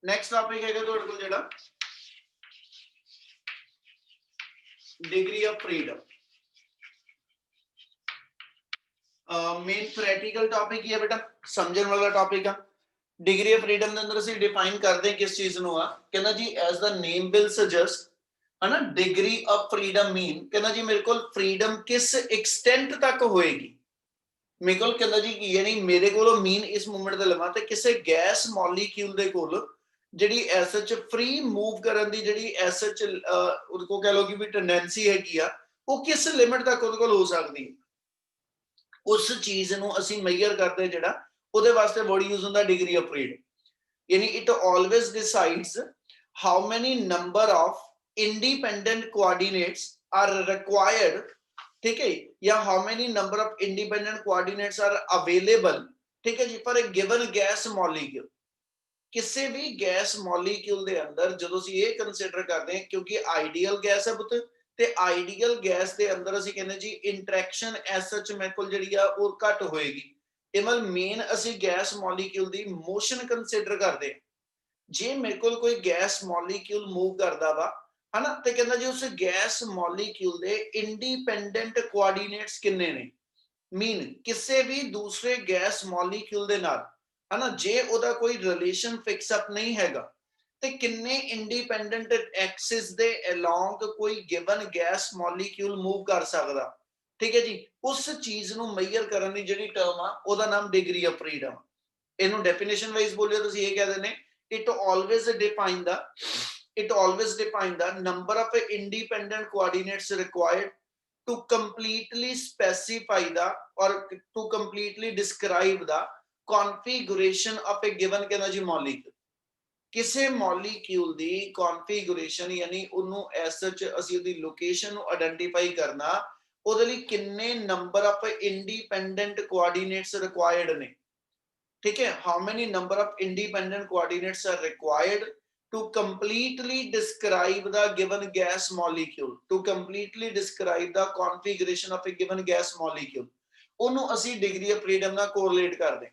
Next topic ਹੈਗਾ ਤੁਹਾਡੇ ਕੋਲ ਜਿਹੜਾ degree of freedom. Main theoretical topic ਹੀ ਹੈ ਬੇਟਾ, ਸਮਝਣ ਵਾਲਾ ਟਾਪਿਕ ਆ। डिग्री ऑफ फ्रीडम ਦੇ ਅੰਦਰ ਅਸੀਂ ਡਿਫਾਈਨ ਕਰਦੇ ਹਾਂ ਕਿਸ ਚੀਜ਼ ਨੂੰ ਆ। ਕਹਿੰਦਾ G S the name will suggest ਹੈ ਨਾ, ਡਿਗਰੀ ਆਫ ਫਰੀडम ਮੀਨ ਕਹਿੰਦਾ ਜੀ ਮੇਰੇ ਕੋਲ ਫਰੀडम ਕਿਸ ਐਕਸਟੈਂਟ ਤੱਕ ਹੋਏਗੀ। ਮੇਰੇ ਕੋਲ ਕਹਿੰਦਾ ਜੀ ਕੀ ਯਾਨੀ ਮੇਰੇ ਕੋਲੋਂ ਮੀਨ ਇਸ ਮੂਵਮੈਂਟ ਦਾ ਲਵਾਂ ਤੇ ਕਿਸੇ ਗੈਸ ਮੋਲੀਕਿਊਲ ਦੇ ਕੋਲ ਜਿਹੜੀ ਐਸ ਐਚ ਫ੍ਰੀ ਮੂਵ ਕਰਨ ਦੀ ਜਿਹੜੀ ਐਸ ਐਚ ਉਹਦੇ ਕੋ ਕਹ ਲੋ ਕਿ ਵੀ ਟੈਂਡੈਂਸੀ ਹੈਗੀ ਆ, ਉਹ ਕਿਸ ਲਿਮਿਟ ਤੱਕ ਉਹਦੇ ਕੋਲ ਹੋ ਸਕਦੀ ਹੈ। ਉਸ ਚੀਜ਼ ਨੂੰ ਅਸੀਂ ਮੇਜਰ ਕਰਦੇ ਜਿਹੜਾ ਉਹਦੇ ਵਾਸਤੇ ਵਰਡ ਯੂਜ਼ ਹੁੰਦਾ ਡਿਗਰੀ ਆਫ ਫਰੀडम। यानी it always decides how many number of independent coordinates are required, ठीक है, या how many number of independent coordinates are available, ठीक है जी, for a given gas molecule। ਕਿਸੇ ਵੀ ਗੈਸ ਮੋਲੀਕਿਊਲ ਦੇ ਅੰਦਰ ਜਦੋਂ ਅਸੀਂ ਇਹ ਕੰਸੀਡਰ ਕਰਦੇ ਹਾਂ ਕਿਉਂਕਿ ਆਈਡੀਅਲ ਗੈਸ ਹੈ ਪੁੱਤ, ਤੇ ਆਈਡੀਅਲ ਗੈਸ ਦੇ ਅੰਦਰ ਅਸੀਂ ਕਹਿੰਦੇ ਜੀ ਇੰਟਰੈਕਸ਼ਨ ਐਸ ਸੱਚ ਮੇਰੇ ਕੋਲ ਜਿਹੜੀ ਆ ਉਹ ਘੱਟ ਹੋਏਗੀ। ਇਹ ਮਤਲਬ ਮੇਨ ਅਸੀਂ ਗੈਸ ਮੋਲੀਕਿਊਲ ਦੀ ਮੋਸ਼ਨ ਕੰਸੀਡਰ ਕਰਦੇ ਹਾਂ। ਜੇ ਮੇਰੇ ਕੋਲ ਕੋਈ ਗੈਸ ਮੋਲੀਕਿਊਲ ਮੂਵ ਕਰਦਾ ਵਾ ਹਨਾ, ਤੇ ਕਹਿੰਦਾ ਜੀ ਉਸ ਗੈਸ ਮੋਲੀਕਿਊਲ ਦੇ ਇੰਡੀਪੈਂਡੈਂਟ ਕੋਆਰਡੀਨੇਟਸ ਕਿੰਨੇ ਨੇ, ਮੀਨ ਕਿਸੇ ਵੀ ਦੂਸਰੇ ਗੈਸ ਮੋਲੀਕਿਊਲ ਦੇ ਨਾਲ ਹਨਾ, ਜੇ ਉਹਦਾ ਕੋਈ ਰਿਲੇਸ਼ਨ ਫਿਕਸ ਅਪ ਨਹੀਂ ਹੈਗਾ ਤੇ ਕਿੰਨੇ ਇੰਡੀਪੈਂਡੈਂਟ ਐਕਸਿਸ ਦੇ ਅਲੋਂਗ ਕੋਈ ਗਿਵਨ ਗੈਸ ਮੋਲੀਕਿਊਲ ਮੂਵ ਕਰ ਸਕਦਾ, ਠੀਕ ਹੈ ਜੀ। ਉਸ ਚੀਜ਼ ਨੂੰ ਮੇਜਰ ਕਰਨ ਦੀ ਜਿਹੜੀ ਟਰਮ ਆ ਉਹਦਾ ਨਾਮ ਡਿਗਰੀ ਆਫ ਫਰੀडम। ਇਹਨੂੰ ਡੈਫੀਨੇਸ਼ਨ ਵਾਈਜ਼ ਬੋਲਿਓ ਤੁਸੀਂ ਇਹ ਕਹਿੰਦੇ ਨੇ it always define the number of independent coordinates required to completely specify the or to completely describe the configuration of a given energy molecule। ਕਿਸੇ ਮੋਲੀਕਿਊਲ ਦੀ ਕਨਫੀਗੂਰੇਸ਼ਨ ਯਾਨੀ ਉਹਨੂੰ ਐਸ ਸੱਚ ਅਸੀਂ ਉਹਦੀ ਲੋਕੇਸ਼ਨ ਨੂੰ ਆਇਡੈਂਟੀਫਾਈ ਕਰਨਾ, ਉਹਦੇ ਲਈ ਕਿੰਨੇ number of independent coordinates required ਨੇ, ठीक है, how many number of independent coordinates are required to completely describe the given gas molecule, to completely describe the configuration of a given gas molecule। ਉਹਨੂੰ ਅਸੀਂ degree of freedom ਨਾਲ correlate ਕਰਦੇ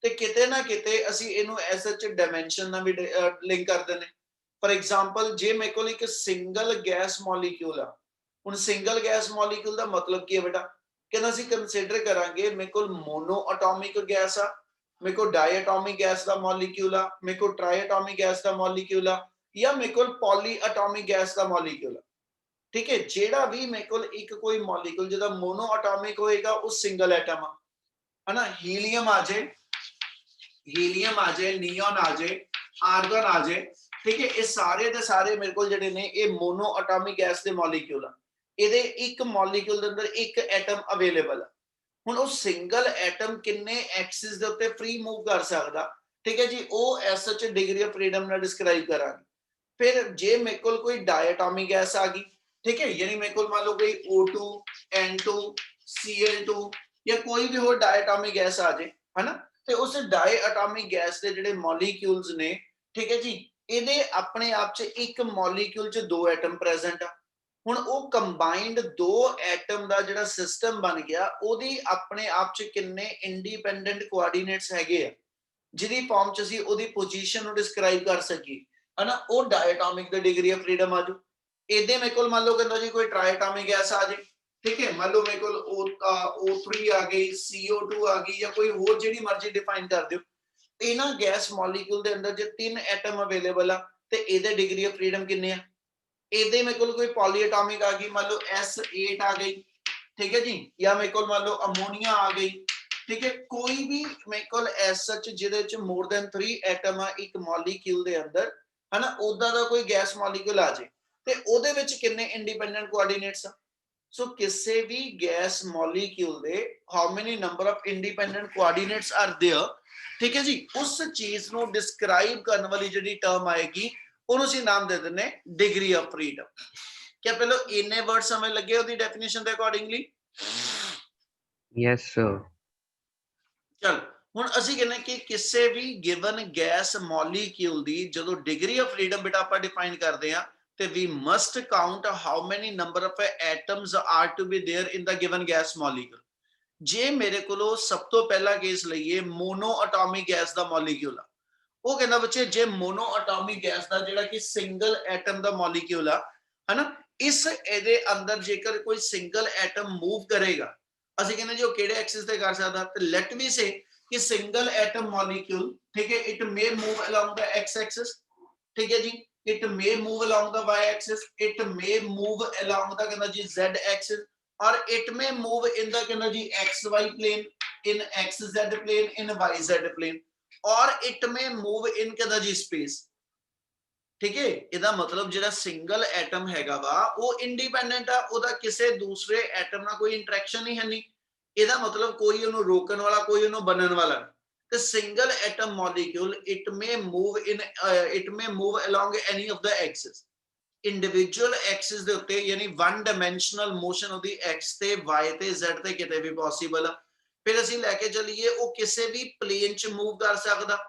ਤੇ ਕਿਤੇ ਨਾ ਕਿਤੇ ਅਸੀਂ ਇਹਨੂੰ ਐਸ ਐਚ ਡਾਈਮੈਂਸ਼ਨ ਨਾਲ ਵੀ ਲਿੰਕ ਕਰਦੇ ਨੇ। ਫॉर एग्जांपल ਜੇ ਮੇਰੇ ਕੋਲ ਇੱਕ ਸਿੰਗਲ ਗੈਸ ਮੋਲੀਕਿਊਲ ਆ, ਹੁਣ ਸਿੰਗਲ ਗੈਸ ਮੋਲੀਕਿਊਲ ਦਾ ਮਤਲਬ ਕੀ ਹੈ ਬੇਟਾ, ਕਹਿੰਦਾ ਅਸੀਂ ਕੰਸੀਡਰ ਕਰਾਂਗੇ ਮੇਰੇ ਕੋਲ ਮੋਨੋ ਐਟੋਮਿਕ ਗੈਸ ਆ, मेरे को डायटोमिक गैस का मॉलिक्यूल आ, मेरे को ट्राइएटोमिक गैस का मॉलिक्यूल आ, या मेरे को पॉली एटोमिक गैस का मॉलिक्यूल आ, ठीक है। जेड़ा भी मेरे को एक कोई मॉलिक्यूल जिहदा मोनो एटोमिक होएगा वो सिंगल एटम है ना, हीलियम आ जाए, नियॉन आ जाए, आर्गन आ जाए, ठीक है, ये सारे दे सारे मेरे को जिहड़े ने ये मोनो एटोमिक गैस दे मॉलिक्यूल आ। इहदे एक मॉलिक्यूल दे अंदर एक एटम अवेलेबल है। ਹੁਣ ਉਹ ਸਿੰਗਲ ਐਟਮ ਕਿੰਨੇ ਐਕਸਿਸ ਦੇ ਉੱਤੇ ਫ੍ਰੀ ਮੂਵ ਕਰ ਸਕਦਾ, ਠੀਕ ਹੈ ਜੀ, ਉਹ S H degree of freedom ਨਾਲ ਡਿਸਕ੍ਰਾਈਬ ਕਰਾਂਗੇ। ਫਿਰ ਜੇ ਮੇਰੇ ਕੋਲ ਕੋਈ ਡਾਇਟੋਮਿਕ ਗੈਸ ਆ ਗਈ, ਠੀਕ ਹੈ, ਯਾਨੀ ਮੇਰੇ ਕੋਲ ਮੰਨ ਲਓ ਕੋਈ O2 N2 Cl2 ਜਾਂ ਕੋਈ ਵੀ ਹੋਰ ਡਾਇਟੋਮਿਕ ਗੈਸ ਆ ਜਾਏ ਹਨਾ, ਤੇ ਉਸ ਡਾਇਟੋਮਿਕ ਗੈਸ ਦੇ ਜਿਹੜੇ ਮੋਲੀਕਿਊਲਸ ਨੇ, ਠੀਕ ਹੈ ਜੀ, ਇਹਦੇ ਆਪਣੇ ਆਪ 'ਚ ਇੱਕ ਮੋਲੀਕਿਊਲ 'ਚ ਦੋ ਐਟਮ ਪ੍ਰੈਜ਼ੈਂਟ ਆ। ਹੁਣ ਉਹ ਕੰਬਾਈਨਡ ਦੋ ਐਟਮ ਦਾ ਜਿਹੜਾ ਸਿਸਟਮ ਬਣ ਗਿਆ, ਉਹਦੀ ਆਪਣੇ ਆਪ 'ਚ ਕਿੰਨੇ ਇੰਡੀਪੈਂਡੈਂਟ ਕੋਆਰਡੀਨੇਟਸ ਹੈਗੇ ਆ ਜਿਹਦੀ ਫਾਰਮ 'ਚ ਅਸੀਂ ਉਹਦੀ ਪੋਜੀਸ਼ਨ ਨੂੰ ਡਿਸਕ੍ਰਾਈਬ ਕਰ ਸਕੀਏ ਹਨਾ, ਉਹ ਡਾਇਟੋਮਿਕ ਦੀ ਡਿਗਰੀ ਆਫ ਫਰੀडम ਆਜੂ। ਇਹਦੇ ਮੇਰੇ ਕੋਲ ਮੰਨ ਲਓ ਕਹਿੰਦਾ ਜੀ ਕੋਈ ਟ੍ਰਾਇਟੋਮਿਕ ਗੈਸ ਆ ਜੇ, ਠੀਕ ਹੈ, ਮੰਨ ਲਓ ਮੇਰੇ ਕੋਲ O3 ਆ ਗਈ, CO2 ਆ ਗਈ, ਜਾਂ ਕੋਈ ਹੋਰ ਜਿਹੜੀ ਮਰਜ਼ੀ ਡਿਫਾਈਨ ਕਰ ਦਿਓ। ਇਹਨਾਂ ਗੈਸ ਮੋਲੀਕਿਊਲ ਦੇ ਅੰਦਰ ਜੇ ਤਿੰਨ ਐਟਮ ਅਵੇਲੇਬਲ ਆ ਤੇ ਇਹਦੇ ਡਿਗਰੀ ਆਫ ਫਰੀडम ਕਿੰਨੇ ਆ। ਇਹਦੇ ਮੇਰੇ ਕੋਲ ਕੋਈ ਪੋਲੀਐਟੋਮਿਕ ਆ ਗਈ, ਮੰਨ ਲਓ S8 ਆ ਗਈ, ਠੀਕ ਹੈ ਜੀ, ਜਾਂ ਮੇਰੇ ਕੋਲ ਮੰਨ ਲਓ ਅਮੋਨੀਆ ਆ ਗਈ, ਠੀਕ ਹੈ, ਕੋਈ ਵੀ ਮੇਰੇ ਕੋਲ ਐਸ ਸੱਚ ਜਿਹਦੇ ਚ ਮੋਰ ਦੈਨ 3 ਐਟਮ ਆ ਇੱਕ ਮੋਲੀਕਿਊਲ ਦੇ ਅੰਦਰ ਹਨਾ, ਉਦਾਂ ਦਾ ਕੋਈ ਗੈਸ ਮੋਲੀਕਿਊਲ ਆ ਜੇ ਤੇ ਉਹਦੇ ਵਿੱਚ ਕਿੰਨੇ ਇੰਡੀਪੈਂਡੈਂਟ ਕੋਆਰਡੀਨੇਟਸ ਆ। ਸੋ ਕਿਸੇ ਵੀ ਗੈਸ ਮੋਲੀਕਿਊਲ ਦੇ how many number of independent coordinates are there, ਠੀਕ ਹੈ ਜੀ, ਉਸ ਚੀਜ਼ ਨੂੰ ਡਿਸਕ੍ਰਾਈਬ ਕਰਨ ਵਾਲੀ ਜਿਹੜੀ ਟਰਮ ਆਏਗੀ ਉਹਨੂੰ ਅਸੀਂ ਨਾਮ ਦੇ ਦਿੰਦੇ ਡਿਗਰੀ ਆਫ ਫਰੀडम। क्या पहले इन्ने वर्ड समझ लगे ਉਹਦੀ ਡੈਫੀਨੇਸ਼ਨ ਦੇ ਅਕੋਰਡਿੰਗਲੀ? Yes sir. ਚਲ ਹੁਣ ਅਸੀਂ ਕਹਿੰਦੇ ਕਿ ਕਿਸੇ ਵੀ ਗਿਵਨ ਗੈਸ ਮੋਲੀਕਿਊਲ ਦੀ ਜਦੋਂ ਡਿਗਰੀ ਆਫ ਫਰੀडम ਬੇਟਾ ਆਪਾਂ ਡਿਫਾਈਨ ਕਰਦੇ ਆ ਤੇ ਵੀ must count how many number of atoms are to be there in the given gas molecule. ਜੇ ਮੇਰੇ ਕੋਲੋਂ ਸਭ ਤੋਂ ਪਹਿਲਾ ਕੇਸ ਲਈਏ ਮੋਨੋ ਐਟੋਮਿਕ ਗੈਸ ਦਾ ਮੋਲੀਕਿਊਲ ਆ, ਉਹ ਕਹਿੰਦਾ ਬੱਚੇ ਜੇ ਮੋਨੋ ਐਟੋਮਿਕ ਗੈਸ ਦਾ ਜਿਹੜਾ ਕਿ ਸਿੰਗਲ ਐਟਮ ਦਾ ਮੋਲੀਕਿਊਲ ਆ ਹਨਾ, ਇਸ ਇਹਦੇ ਅੰਦਰ ਜੇਕਰ ਕੋਈ ਸਿੰਗਲ ਐਟਮ ਮੂਵ ਕਰੇਗਾ, ਅਸੀਂ ਕਹਿੰਦੇ ਜੀ ਉਹ ਕਿਹੜੇ ਐਕਸਿਸ ਤੇ ਕਰ ਸਕਦਾ, ਤੇ ਲੈਟ ਮੀ ਸੇ कि सिंगल एटम मॉलिक्यूल, ठीक है, it may move along the x axis, ठीक है जी, it may move along the y axis, it may move along the कहना जी जेड एक्सिस, और it may move in the कहना जी x Y plane, in x Z plane, in y Z plane, और it may move in कहना जी space. ठीक है, ਇਹਦਾ ਮਤਲਬ ਜਿਹੜਾ ਸਿੰਗਲ ਐਟਮ ਹੈਗਾ ਵਾ ਉਹ ਇੰਡੀਪੈਂਡੈਂਟ ਆ, ਉਹਦਾ ਕਿਸੇ ਦੂਸਰੇ ਐਟਮ ਨਾਲ ਕੋਈ ਇੰਟਰੈਕਸ਼ਨ ਨਹੀਂ ਹੈ ਨਹੀਂ, ਇਹਦਾ ਮਤਲਬ ਕੋਈ ਉਹਨੂੰ ਰੋਕਣ ਵਾਲਾ, ਕੋਈ ਉਹਨੂੰ ਬਣਨ ਵਾਲਾ। ਤੇ single atom molecule it may move along any of the axis, individual axis ਦੇ ਉੱਤੇ, ਯਾਨੀ ਵਨ ਡਾਇਮੈਂਸ਼ਨਲ ਮੋਸ਼ਨ ਉਹਦੀ ਐਕਸ ਤੇ ਵਾਈ ਤੇ ਜ਼ੈਡ ਤੇ ਕਿਤੇ ਵੀ ਪੋਸੀਬਲ ਆ। ਫਿਰ ਅਸੀਂ ਲੈ ਕੇ ਚੱਲੀਏ ਉਹ ਕਿਸੇ ਵੀ ਪਲੇਨ 'ਚ ਮੂਵ ਕਰ ਸਕਦਾ,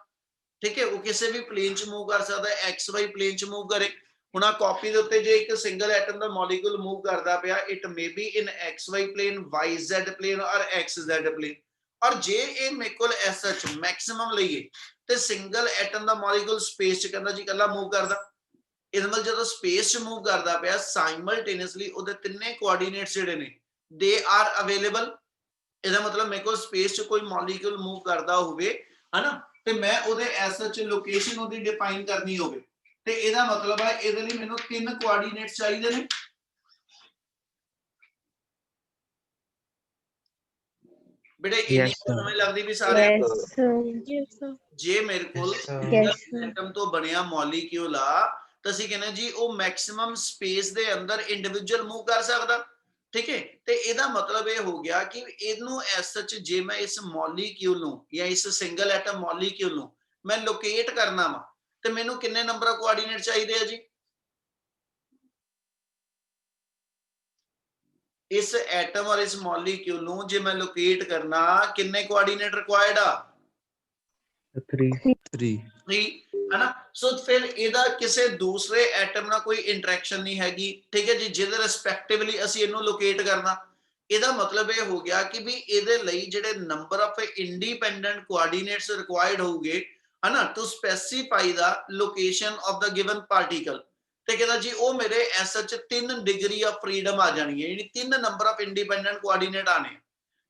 ठीक है, वो किसी भी प्लेन च मूव कर सकता है, एक्स वाई प्लेन च मूव करे। हुण कॉपी दे उत्ते जे एक सिंगल एटम दा मॉलिक्यूल मूव करदा पिया, it may be in X Y plane, Y Z plane और एक्स जेड प्लेन, और जे ये मेरे कोल एज सच मैक्सिमम लईए ते सिंगल एटम दा मॉलिक्यूल स्पेस च कहंदा जी कल्ला मूव करदा। इस मतलब जदों स्पेस च मूव करदा पिया साइमल्टेनियसली उहदे तिन्ने कोआर्डिनेट्स जिहड़े ने दे आर अवेलेबल। ਇਹਦਾ ਮਤਲਬ ਮੇਰੇ ਕੋਲ ਸਪੇਸ 'ਚ ਕੋਈ ਮੋਲੀਕਿਊਲ ਮੂਵ ਕਰਦਾ ਹੋਵੇ ਹਨਾ, ਤੇ ਮੈਂ ਉਹਦੇ ਐਸ ਸੱਚ ਲੋਕੇਸ਼ਨ ਉਹਦੀ ਡਿਫਾਈਨ ਕਰਨੀ ਹੋਵੇ, ਤੇ ਇਹਦਾ ਮਤਲਬ ਹੈ ਇਹਦੇ ਲਈ ਮੈਨੂੰ 3 ਕੋਆਰਡੀਨੇਟਸ ਚਾਹੀਦੇ ਨੇ। बेटे इन्नी समझ लगदी भी सारे जे मेरे कोल एटम तो बनया मॉलिक्यूल आ तो ਅਸੀਂ ਕਹਿੰਦੇ ਜੀ ਉਹ ਮੈਕਸਿਮਮ ਸਪੇਸ ਦੇ ਅੰਦਰ ਇੰਡੀਵਿਜੂਅਲ ਮੂਵ ਕਰ ਸਕਦਾ। ठीक है, ਤੇ ਇਹਦਾ ਮਤਲਬ ਇਹ ਹੋ ਗਿਆ ਕਿ ਇਹਨੂੰ ਐਸ ਸੱਚ ਜੇ ਮੈਂ ਇਸ ਮੋਲੀਕਿਊਲ ਨੂੰ ਜਾਂ ਇਸ ਸਿੰਗਲ ਐਟਮ ਮੋਲੀਕਿਊਲ ਨੂੰ ਮੈਂ ਲੋਕੇਟ ਕਰਨਾ ਵਾ ਤੇ ਮੈਨੂੰ ਕਿੰਨੇ ਨੰਬਰ ਆਫ ਕੋਆਰਡੀਨੇਟ ਚਾਹੀਦੇ ਆ ਜੀ? इस एटम और इस मॉलिक्यूल नु जे मैं लोकेट करना किन्ने कोऑर्डिनेट रिक्वायर्ड आ? 3 है ना। सो फिर ਇਹਦਾ ਕਿਸੇ ਦੂਸਰੇ ਐਟਮ ਨਾਲ ਕੋਈ ਇੰਟਰੈਕਸ਼ਨ ਨਹੀਂ ਹੈਗੀ, ਠੀਕ ਹੈ ਜੀ, ਜਿਹਦੇ ਰਿਸਪੈਕਟਿਵਲੀ ਅਸੀਂ ਇਹਨੂੰ ਲੋਕੇਟ ਕਰਨਾ। ਇਹਦਾ ਮਤਲਬ ਇਹ ਹੋ ਗਿਆ ਕਿ ਵੀ ਇਹਦੇ ਲਈ ਜਿਹੜੇ number of independent coordinates required ਹੋਊਗੇ ਹਨਾ to specify the location of the given particle, ਤੇ ਕਹਿੰਦਾ ਜੀ ਉਹ ਮੇਰੇ ਐਸ ਸੱਚ 3 ਡਿਗਰੀ ਆਫ ਫਰੀडम ਆ ਜਾਣੀ ਹੈ, ਯਾਨੀ 3 ਨੰਬਰ ਆਫ ਇੰਡੀਪੈਂਡੈਂਟ ਕੋਆਰਡੀਨੇਟ ਆਣੇ।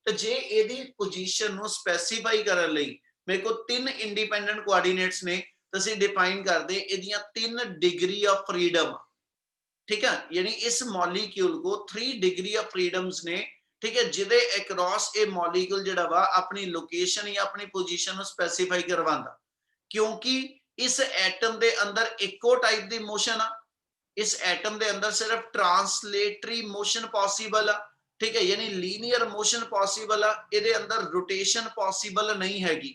ਤੇ ਜੇ ਇਹਦੀ ਪੋਜੀਸ਼ਨ ਨੂੰ ਸਪੈਸੀਫਾਈ ਕਰਨ ਲਈ ਮੇਰੇ ਕੋਲ 3 ਇੰਡੀਪੈਂਡੈਂਟ ਕੋਆਰਡੀਨੇਟਸ ਨੇ, ਤਾਂ ਅਸੀਂ ਡਿਫਾਈਨ ਕਰਦੇ ਇਹਦੀਆਂ 3 ਡਿਗਰੀ ਆਫ ਫਰੀडम। ठीक है, यानी इस मॉलिक्यूल को 3 डिग्री ऑफ फ्रीडम्स ने, ठीक है, जिदे अक्रॉस ए मॉलिक्यूल जिहड़ा वा अपनी लोकेशन या अपनी पोजीशन ਨੂੰ स्पेसिफाई करवांदा, क्योंकि इस एटम दे अंदर इको टाइप दी मोशन आ, इस एटम दे अंदर सिर्फ ट्रांसलेटरी मोशन पॉसिबल आ, ठीक है, यानी लीनियर मोशन पॉसिबल आ, ਇਹਦੇ अंदर रोटेशन पॉसिबल नहीं हैगी।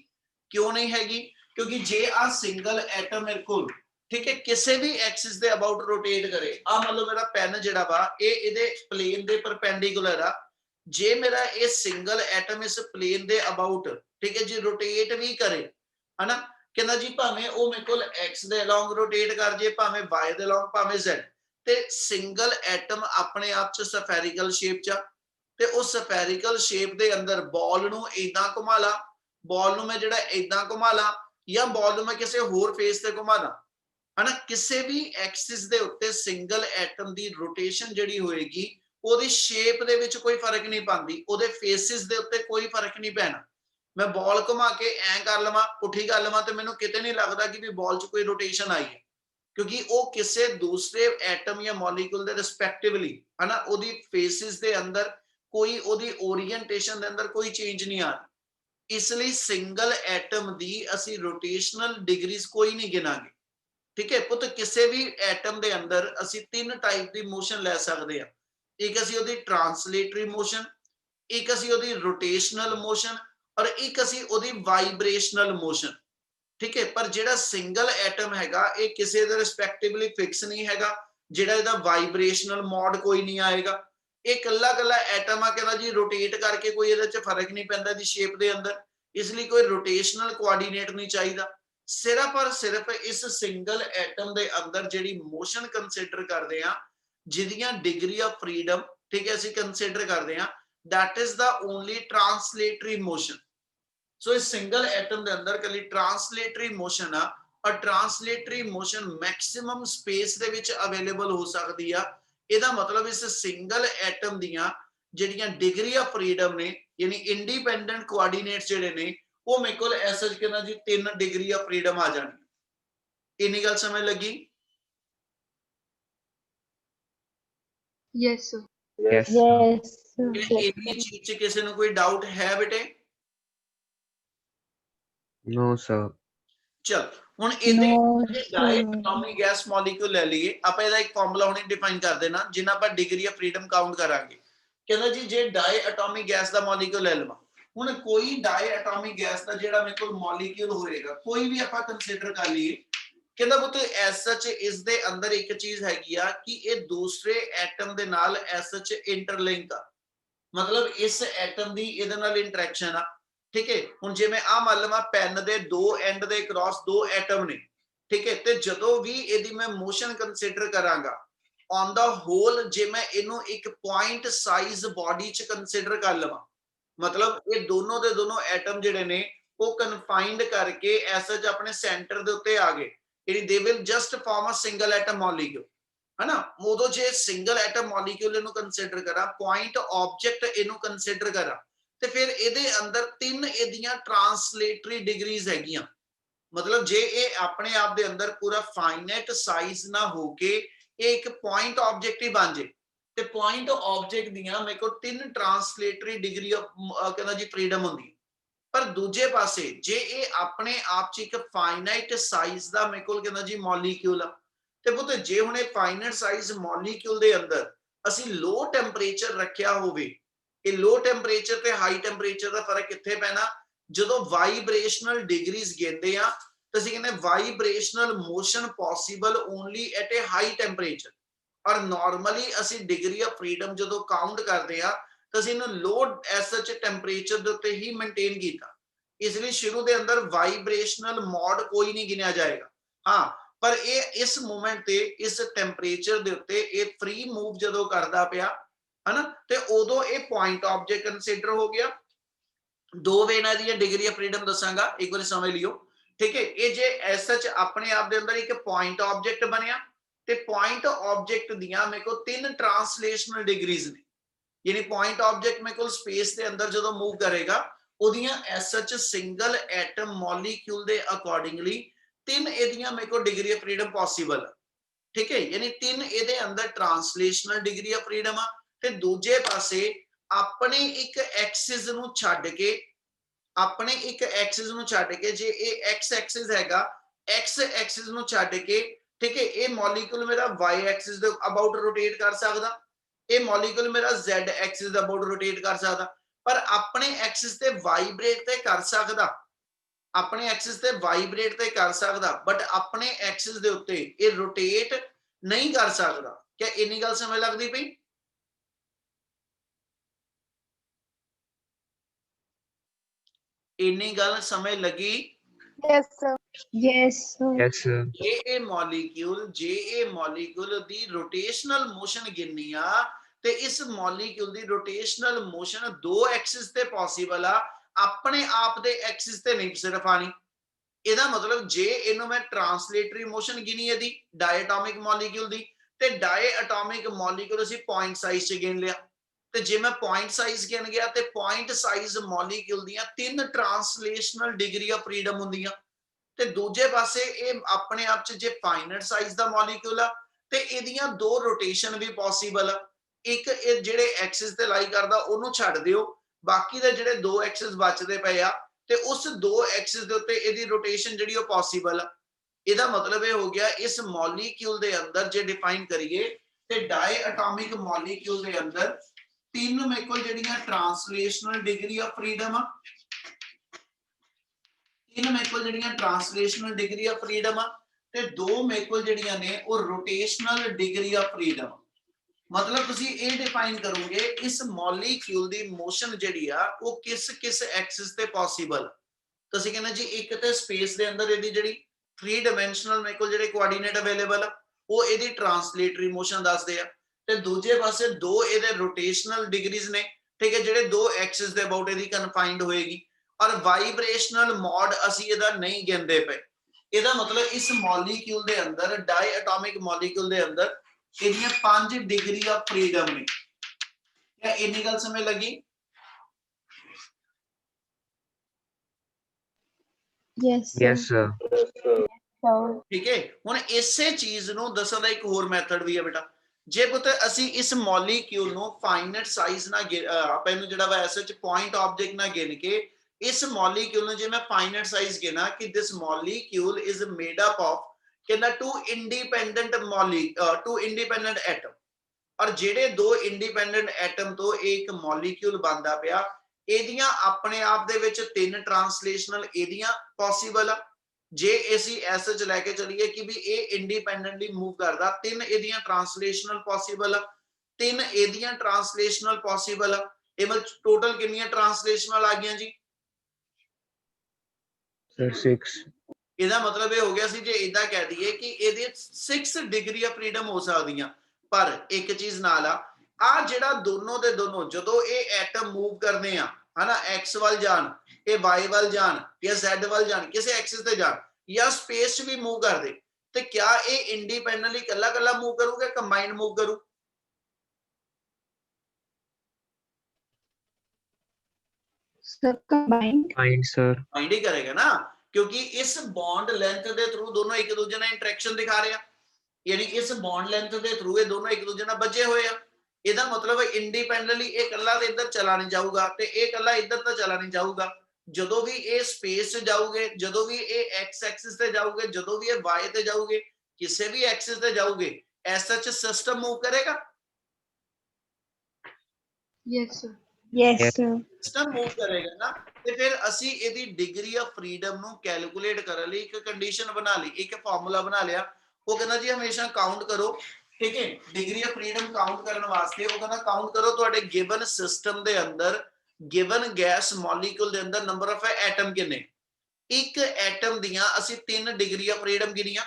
क्यों नहीं हैगी? क्योंकि जे आ सिंगल एटम मेरे कोल, ठीक है, किसी भी एक्सिस दे अबाउट रोटेट करे, आ मतलब मेरा पेन जिहड़ा वा ये इहदे प्लेन दे परपेंडिकुलर आ, जे मेरा ये सिंगल एटम इस प्लेन दे अबाउट, ठीक है जी, रोटेट भी करे है ना, कहना जी भावें वो मेरे कोल एक्स दे अलोंग रोटेट कर जे, भावें वाई दे अलोंग, भावें जेड, ते सिंगल एटम अपने आप च सफेरिकल शेप च, ते उस सफेरिकल शेप दे अंदर बॉल नूं इदां घुमा ला, बॉल नूं मैं जिहड़ा इदां घुमा ला, या बॉल नूं मैं किसी होर फेस ते घुमा ला है ना, किसी भी एक्सिस दे उत्ते सिंगल एटम दी रोटेशन जिहड़ी होएगी ओदी शेप दे विच कोई फर्क नहीं पांदी, ओदे फेसिस दे उत्ते कोई फर्क नहीं पैना। मैं बॉल घुमा के ऐ कर लवां, पुठी कर लवां, ते मैनूं किते नहीं लगदा कि भी बॉल च कोई रोटेशन आई है, क्योंकि वो किसी दूसरे एटम या मॉलिक्यूल दे रिस्पेक्टिवली है ना ओदी फेसिस दे अंदर कोई ओदी ओरिएंटेशन दे अंदर कोई चेंज नहीं आ रही। इसलिए सिंगल एटम दी असी रोटेशनल डिग्रीज कोई नहीं गिनांगे, ठीक है पुत। किसी भी एटम दे अंदर असी 3 टाइप दी मोशन ले सकते हैं, एक असी ओदी ट्रांसलेटरी मोशन, एक असी ओदी रोटेशनल मोशन, और एक असी ओदी वाइब्रेशनल मोशन, ठीक है। पर जिहड़ा सिंगल एटम हैगा ये किसी दे रिस्पेक्टिवली फिक्स नहीं हैगा, जिहड़ा इहदा वाइब्रेशनल मोड कोई नहीं आएगा, ये कल्ला कल्ला एटम आ, कहंदा जी रोटेट करके कोई इहदे च फर्क नहीं पैंदा दी शेप दे अंदर, इसलिए कोई रोटेशनल कोआर्डिनेट नहीं चाहिदा। सिर्फ और सिर्फ इस सिंगल एटम दे अंदर जिहड़ी मोशन कंसीडर करदे आ, जिहदियां डिग्री ऑफ फ्रीडम, ठीक है, असीं कंसीडर करदे आ, that is the only translatory motion. So इस सिंगल एटम दे अंदर कली ट्रांसलेटरी मोशन आ, ਔਰ ਟ੍ਰਾਂਸਲੇਟਰੀ ਮੋਸ਼ਨ ਮੈਕਸਿਮਮ ਸਪੇਸ ਦੇ ਵਿੱਚ ਅਵੇਲੇਬਲ ਹੋ ਸਕਦੀ ਆ। ਇਹਦਾ ਮਤਲਬ ਇਸ ਸਿੰਗਲ ਐਟਮ ਦੀਆਂ ਜਿਹੜੀਆਂ ਡਿਗਰੀ ਆਫ ਫਰੀडम ਨੇ, ਯਾਨੀ ਇੰਡੀਪੈਂਡੈਂਟ ਕੋਆਰਡੀਨੇਟਸ ਜਿਹੜੇ ਨੇ, ਉਹ ਮੇਰੇ ਕੋਲ ਐਸਾ ਕਹਿੰਦਾ ਜੀ 3 ਡਿਗਰੀ ਆਫ ਫਰੀडम ਆ ਜਾਣੀ। ਇੰਨੀ ਗੱਲ ਸਮਝ ਲੱਗੀ? Yes, sir. Yes. Yes. ਇੰਨੀ ਚੀਜ਼ 'ਚ ਕਿਸੇ ਨੂੰ ਕੋਈ ਡਾਊਟ ਹੈ ਬੇਟੇ? No, sir. ਚਲ ਹੁਣ ਇਹਦੇ No, ਡਾਈ sir. ਐਟੋਮਿਕ ਗੈਸ ਮੋਲੀਕਿਊਲ ਲੈ ਲਈਏ ਆਪਾਂ, ਇਹਦਾ ਇੱਕ ਫਾਰਮੂਲਾ ਹੁਣੇ ਡਿਫਾਈਨ ਕਰ ਦੇਣਾ ਜਿੰਨਾ ਆਪਾਂ ਡਿਗਰੀ ਆਫ ਫਰੀडम ਕਾਊਂਟ ਕਰਾਂਗੇ। ਕਹਿੰਦਾ ਜੀ ਜੇ ਡਾਈ ਐਟੋਮਿਕ ਗੈਸ ਦਾ ਮੋਲੀਕਿਊਲ ਲੈ ਲਵਾਂ, ਹੁਣ ਕੋਈ ਡਾਈ ਐਟੋਮਿਕ ਗੈਸ ਦਾ ਜਿਹੜਾ ਮੇਰੇ ਕੋਲ ਮੋਲੀਕਿਊਲ ਹੋਏਗਾ, ਕੋਈ ਵੀ ਆਪਾਂ ਕੰਸੀਡਰ ਕਰ ਲਈਏ, ਕਹਿੰਦਾ ਪੁੱਤ ਐਸ ਸੱਚ ਇਸ ਦੇ ਅੰਦਰ ਇੱਕ ਚੀਜ਼ ਹੈਗੀ ਆ ਕਿ ਇਹ ਦੂਸਰੇ ਐਟਮ ਦੇ ਨਾਲ ਐਸ ਸੱਚ ਇੰਟਰਲਿੰਕ ਆ, ਮਤਲਬ ਇਸ ਐਟਮ ਦੀ ਇਹਦੇ ਨਾਲ ਇੰਟਰੈਕਸ਼ਨ ਆ। ਠੀਕ ਹੈ, ਹੁਣ ਜਿਵੇਂ ਆ ਮੰਨ ਲਵਾਂ ਪੈਨ ਦੇ ਦੋ ਐਂਡ ਦੇ ਕ੍ਰਾਸ ਦੋ ਐਟਮ ਨੇ, ਠੀਕ ਹੈ, ਤੇ ਜਦੋਂ ਵੀ ਇਹਦੀ ਮੈਂ ਮੋਸ਼ਨ ਕੰਸੀਡਰ ਕਰਾਂਗਾ ਔਨ ਦਾ ਹੋਲ, ਜੇ ਮੈਂ ਇਹਨੂੰ ਇੱਕ ਪੁਆਇੰਟ ਸਾਈਜ਼ ਬਾਡੀ ਚ ਕੰਸੀਡਰ ਕਰ ਲਵਾਂ, ਮਤਲਬ ਇਹ ਦੋਨੋਂ ਦੇ ਦੋਨੋਂ ਐਟਮ ਜਿਹੜੇ ਨੇ ਉਹ ਕਨਫਾਈਨਡ ਕਰਕੇ ਐਸਾ ਆਪਣੇ ਸੈਂਟਰ ਦੇ ਉੱਤੇ ਆ ਗਏ, ਯਾਨੀ they will just form a single atom molecule, है ना। उदो जे सिंगल एटम मॉलिक्यूल इनू कंसीडर करा, पॉइंट ऑब्जेक्ट इनू कंसीडर करा, ते फिर इहदे अंदर 3 इहदियां ट्रांसलेटरी डिग्रीज हैगियां, मतलब जे ये अपने आप दे अंदर पूरा फाइनाइट साइज ना होके एक पॉइंट ऑब्जेक्ट ही बन जाए, ते पॉइंट ऑब्जेक्ट दियां मेरे को 3 ट्रांसलेटरी डिग्री कहना जी फ्रीडम होंदी। पर दूजे पासे जे ये अपने आप च एक फाइनाइट साइज दा मेरे को कहना जी मॉलिक्यूल आ, ਤੇ ਪੁੱਤ ਜੇ ਹੁਣ ਇਹ ਫਾਈਨਾਈਟ ਸਾਈਜ਼ ਮੋਲੀਕਿਊਲ ਦੇ ਅੰਦਰ ਅਸੀਂ ਲੋ ਟੈਂਪਰੇਚਰ ਰੱਖਿਆ ਹੋਵੇ, ਇਹ ਲੋ ਟੈਂਪਰੇਚਰ ਤੇ ਹਾਈ ਟੈਂਪਰੇਚਰ ਦਾ ਫਰਕ ਕਿੱਥੇ ਪੈਣਾ, ਜਦੋਂ ਵਾਈਬ੍ਰੇਸ਼ਨਲ ਡਿਗਰੀਜ਼ ਗਿਣਦੇ ਆ ਤਾਂ ਅਸੀਂ ਕਹਿੰਦੇ vibrational motion possible only at a high temperature, ਔਰ ਨਾਰਮਲੀ ਅਸੀਂ ਡਿਗਰੀ ਆਫ ਫਰੀडम ਜਦੋਂ ਕਾਊਂਟ ਕਰਦੇ ਆ ਤਾਂ ਅਸੀਂ ਇਹਨੂੰ ਲੋ ਐਸ ਸੱਚ ਟੈਂਪਰੇਚਰ ਦੇ ਉੱਤੇ ਹੀ ਮੇਨਟੇਨ ਕੀਤਾ, ਇਸ ਲਈ ਸ਼ੁਰੂ ਦੇ ਅੰਦਰ ਵਾਈਬ੍ਰੇਸ਼ਨਲ ਮੋਡ ਕੋਈ ਨਹੀਂ ਗਿਣਿਆ ਜਾਏਗਾ। ਹਾਂ, पर ये इस मोमेंट ते इस टेंपरेचर दे उत्ते ये फ्री मूव जदों करदा पिया है ना, ते उदों ये पॉइंट ऑब्जेक्ट कंसीडर हो गया। दो वे ना दी डिग्री ऑफ फ्रीडम दसांगा, एक बार समझ लियो, ठीक है। ये जे एस सच अपने आप दे अंदर एक पॉइंट ऑब्जेक्ट बनया, ते पॉइंट ऑब्जेक्ट दियां मेरे को 3 ट्रांसलेशनल डिग्रीज ने, यानी पॉइंट ऑब्जेक्ट मेरे को स्पेस दे अंदर जदों मूव करेगा ओदियां as such single atom molecule दे अकॉर्डिंगली 3 एदियां मेरे को डिग्री ऑफ फ्रीडम पॉसिबल, ठीक है, यानी 3 एदे अंदर ट्रांसलेशनल डिग्री ऑफ फ्रीडम आ, ते दूजे पासे अपने एक एक्सिस नु छड्ड के, अपने एक एक्सिस नु छड्ड के जे ये एक्स एक्सिस हैगा, एक्स एक्सिस नु छड्ड के, ठीक है, ये मॉलिक्यूल मेरा वाई एक्सिस दे अबाउट रोटेट कर सकदा, ये मॉलिक्यूल मेरा जेड एक्सिस दे अबाउट रोटेट कर सकदा, पर अपने एक्सिस ते वाइब्रेट ते कर सकदा, अपने एक्सिस ते वाइब्रेट ते कर सकदा, बट अपने एक्सिस दे उत्ते ये रोटेट नहीं कर सकदा। क्या इन्नी गल समझ लगदी पई? इन्नी गल समझ लगी? Yes, sir. Yes, sir. Yes, sir. जे मॉलिक्यूल दी रोटेशनल मोशन गिननी आ, ते इस मॉलिक्यूल दी रोटेशनल मोशन दो एक्सिस ते पॉसिबल आ, अपने आप दे एक्सिस ते नहीं सिर्फ आनी। ਇਹਦਾ ਮਤਲਬ ਜੇ ਇਹਨੂੰ ਮੈਂ ਟ੍ਰਾਂਸਲੇਟਰੀ ਮੋਸ਼ਨ ਗਿਣੀ ਇਹਦੀ ਡਾਇਐਟੋਮਿਕ ਮੋਲੀਕਿਊਲ ਦੀ, ਤੇ ਡਾਇਐਟੋਮਿਕ ਮੋਲੀਕਿਊਲ ਅਸੀਂ ਪੁਆਇੰਟ ਸਾਈਜ਼ ਚ ਗਿਣ ਲਿਆ, ਤੇ ਜੇ ਮੈਂ ਪੁਆਇੰਟ ਸਾਈਜ਼ ਗਿਣ ਗਿਆ ਤੇ ਪੁਆਇੰਟ ਸਾਈਜ਼ ਮੋਲੀਕਿਊਲ ਦੀਆਂ 3 ਟ੍ਰਾਂਸਲੇਸ਼ਨਲ ਡਿਗਰੀ ਆਫ ਫਰੀडम ਹੁੰਦੀਆਂ, ਤੇ ਦੂਜੇ ਪਾਸੇ ਇਹ ਆਪਣੇ ਆਪ ਚ ਜੇ ਫਾਈਨਾਈਟ ਸਾਈਜ਼ ਦਾ ਮੋਲੀਕਿਊਲ ਆ ਤੇ ਇਹਦੀਆਂ ਦੋ ਰੋਟੇਸ਼ਨ ਵੀ ਪੋਸੀਬਲ ਆ, ਇੱਕ ਇਹ ਜਿਹੜੇ ਐਕਸਿਸ ਤੇ ਲਾਈ ਕਰਦਾ ਉਹਨੂੰ ਛੱਡ ਦਿਓ, ਬਾਕੀ ਦੇ ਜਿਹੜੇ ਦੋ ਐਕਸਿਸ ਬਚਦੇ ਪਏ ਆ ਤੇ ਉਸ ਦੋ ਐਕਸਿਸ ਦੇ ਉੱਤੇ ਇਹਦੀ ਰੋਟੇਸ਼ਨ ਜਿਹੜੀ ਉਹ ਪੋਸੀਬਲ ਆ। ਇਹਦਾ ਮਤਲਬ ਇਹ ਹੋ ਗਿਆ ਇਸ ਮੋਲੀਕਿਊਲ ਦੇ ਅੰਦਰ ਜੇ ਡਿਫਾਈਨ ਕਰੀਏ ਤੇ ਡਾਇਐਟੋਮਿਕ ਮੋਲੀਕਿਊਲ ਦੇ ਅੰਦਰ 3 ਮੇਰੇ ਕੋਲ ਜਿਹੜੀਆਂ ਟ੍ਰਾਂਸਲੇਸ਼ਨਲ ਡਿਗਰੀ ਆਫ ਫਰੀडम ਆ, 3 ਮੇਰੇ ਕੋਲ ਜਿਹੜੀਆਂ ਟ੍ਰਾਂਸਲੇਸ਼ਨਲ ਡਿਗਰੀ ਆਫ ਫਰੀडम ਆ, ਤੇ 2 ਮੇਰੇ ਕੋਲ ਜਿਹੜੀਆਂ ਨੇ ਉਹ ਰੋਟੇਸ਼ਨਲ ਡਿਗਰੀ ਆਫ ਫਰੀडम। मतलब ਤੁਸੀਂ ਇਹ ਡਿਫਾਈਨ ਕਰੋਗੇ ਇਸ ਮੋਲੀਕਿਊਲ ਦੀ ਮੋਸ਼ਨ ਜਿਹੜੀ ਆ ਉਹ ਕਿਸ ਕਿਸ ਐਕਸਿਸ ਤੇ ਪੋਸੀਬਲ, ਤੁਸੀਂ ਕਹਿੰਦੇ ਜੀ ਇੱਕ ਤੇ ਸਪੇਸ ਦੇ ਅੰਦਰ ਇਹਦੀ ਜਿਹੜੀ 3 ਡਾਈਮੈਂਸ਼ਨਲ ਮੇਰੇ ਕੋਲ ਜਿਹੜੇ ਕੋਆਰਡੀਨੇਟ ਅਵੇਲੇਬਲ ਆ ਉਹ ਇਹਦੀ ਟ੍ਰਾਂਸਲੇਟਰੀ ਮੋਸ਼ਨ ਦੱਸਦੇ ਆ, ਤੇ ਦੂਜੇ ਪਾਸੇ ਦੋ ਇਹਦੇ ਰੋਟੇਸ਼ਨਲ ਡਿਗਰੀਜ਼ ਨੇ, ਠੀਕ ਹੈ, ਜਿਹੜੇ ਦੋ ਐਕਸਿਸ ਦੇ ਅਬਾਊਟ ਇਹਦੀ ਕਨਫਾਈਨਡ ਹੋਏਗੀ, ਔਰ ਵਾਈਬ੍ਰੇਸ਼ਨਲ ਮੋਡ ਅਸੀਂ ਇਹਦਾ ਨਹੀਂ ਗਿਣਦੇ ਪਏ, ਇਹਦਾ ਮਤਲਬ ਇਸ ਮੋਲੀਕਿਊਲ ਦੇ ਅੰਦਰ ਡਾਈ ਐਟੋਮਿਕ ਮੋਲੀਕਿਊਲ ਦੇ ਅੰਦਰ ਇਹਦੀਆਂ 5 ਡਿਗਰੀ ਆਫ ਫਰੀडम ਨੇ। क्या इन्नी गल समझ लगी? Yes, sir. Yes, sir. Sir. ठीक है, हुण इसे चीज नूं दस्सण दा एक होर मैथड भी है बेटा। जे पुत असी इस मॉलिक्यूल नूं फाइनाइट साइज ना आपां इहनूं जिहड़ा वा ऐसे च पॉइंट ऑब्जेक्ट ना गिन के इस मॉलिक्यूल नूं जे मैं फाइनाइट साइज गिना कि this molecule is made up of कहना टू इंडिपेंडेंट एटम, और जेडे दो इंडिपेंडेंट एटम तो एक मॉलिक्यूल बनता पिया, एदियां अपने आप दे विच 3 ट्रांसलेशनल एदियां पॉसिबल आ। जे असी ऐसे च लेके चलिए कि भी ये इंडिपेंडेंटली मूव करदा, 3 एदियां ट्रांसलेशनल पॉसिबल आ, 3 एदियां ट्रांसलेशनल पॉसिबल आ। इमल टोटल कितनियां ट्रांसलेशनल आ गईयां जी? Sir, 6. ਇਹਦਾ ਮਤਲਬ ਇਹ ਹੋ ਗਿਆ ਸੀ ਜੇ ਇਦਾਂ ਕਹਿ ਦਈਏ ਕਿ ਇਹਦੇ 6 ਡਿਗਰੀ ਆਫ ਫਰੀडम ਹੋ ਸਕਦੀਆਂ, ਪਰ ਇੱਕ ਚੀਜ਼ ਨਾਲ ਆ ਜਿਹੜਾ ਦੋਨੋਂ ਦੇ ਦੋਨੋਂ ਜਦੋਂ ਇਹ ਐਟਮ ਮੂਵ ਕਰਦੇ ਆ ਹਨਾ, x ਵੱਲ ਜਾਣ, ਇਹ y ਵੱਲ ਜਾਣ ਜਾਂ z ਵੱਲ ਜਾਣ, ਕਿਸੇ ਐਕਸਿਸ ਤੇ ਜਾਣ ਜਾਂ ਸਪੇਸ 'ਚ ਵੀ ਮੂਵ ਕਰਦੇ, ਤੇ ਕਿਆ ਇਹ ਇੰਡੀਪੈਂਡੈਂਟਲੀ ਕੱਲਾ ਕੱਲਾ ਮੂਵ ਕਰੂਗਾ, ਕੰਬਾਈਨਡ ਮੂਵ ਕਰੂ? Sir, combined. Fine, sir. Combined ਹੀ ਕਰੇਗਾ ਨਾ, क्योंकि इस बॉन्ड लेंथ के थ्रू दोनों एक दूसरे ਨਾਲ इंटरेक्शन दिखा रहे हैं, यानी इस बॉन्ड लेंथ के थ्रू ये दोनों एक दूसरे ਨਾਲ बजे हुए हैं। ਇਹਦਾ ਮਤਲਬ ਇੰਡੀਪੈਂਡੈਂਟਲੀ ਇਹ ਇਕੱਲਾ ਤੇ ਇੱਧਰ ਚਲਾ ਨਹੀਂ ਜਾਊਗਾ ਤੇ ਇਹ ਇਕੱਲਾ ਇੱਧਰ ਤਾਂ ਚਲਾ ਨਹੀਂ ਜਾਊਗਾ। ਜਦੋਂ ਵੀ ਇਹ ਸਪੇਸ 'ਚ ਜਾਊਗੇ, ਜਦੋਂ ਵੀ ਇਹ x ਐਕਸਿਸ ਤੇ ਜਾਊਗੇ, ਜਦੋਂ ਵੀ ਇਹ y ਤੇ ਜਾਊਗੇ, ਕਿਸੇ ਵੀ ਐਕਸਿਸ ਤੇ ਜਾਊਗੇ, ਐਸਾ ਚ ਸਿਸਟਮ मूव करेगा? Yes, sir. Yes, Yes. sir. System move करेगा ना, ਤੇ ਫਿਰ ਅਸੀਂ ਇਹਦੀ ਡਿਗਰੀ ਆਫ ਫਰੀडम ਨੂੰ ਕੈਲਕੂਲੇਟ ਕਰਨ ਲਈ ਇੱਕ ਕੰਡੀਸ਼ਨ ਬਣਾ ਲਈ, ਇੱਕ ਫਾਰਮੂਲਾ ਬਣਾ ਲਿਆ। ਉਹ ਕਹਿੰਦਾ ਜੀ ਹਮੇਸ਼ਾ ਕਾਊਂਟ ਕਰੋ, ठीक है, डिग्री ऑफ फ्रीडम काउंट करने वास्ते वो कहना काउंट करो ਤੁਹਾਡੇ गिवन सिस्टम ਦੇ ਅੰਦਰ गिवन गैस मॉलिक्यूल ਦੇ ਅੰਦਰ ਨੰਬਰ ਆਫ ਐਟਮ ਕਿੰਨੇ। ਇੱਕ ਐਟਮ ਦੀਆਂ ਅਸੀਂ 3 ਡਿਗਰੀ ਆਫ ਫਰੀडम ਗਿਣੀਆਂ,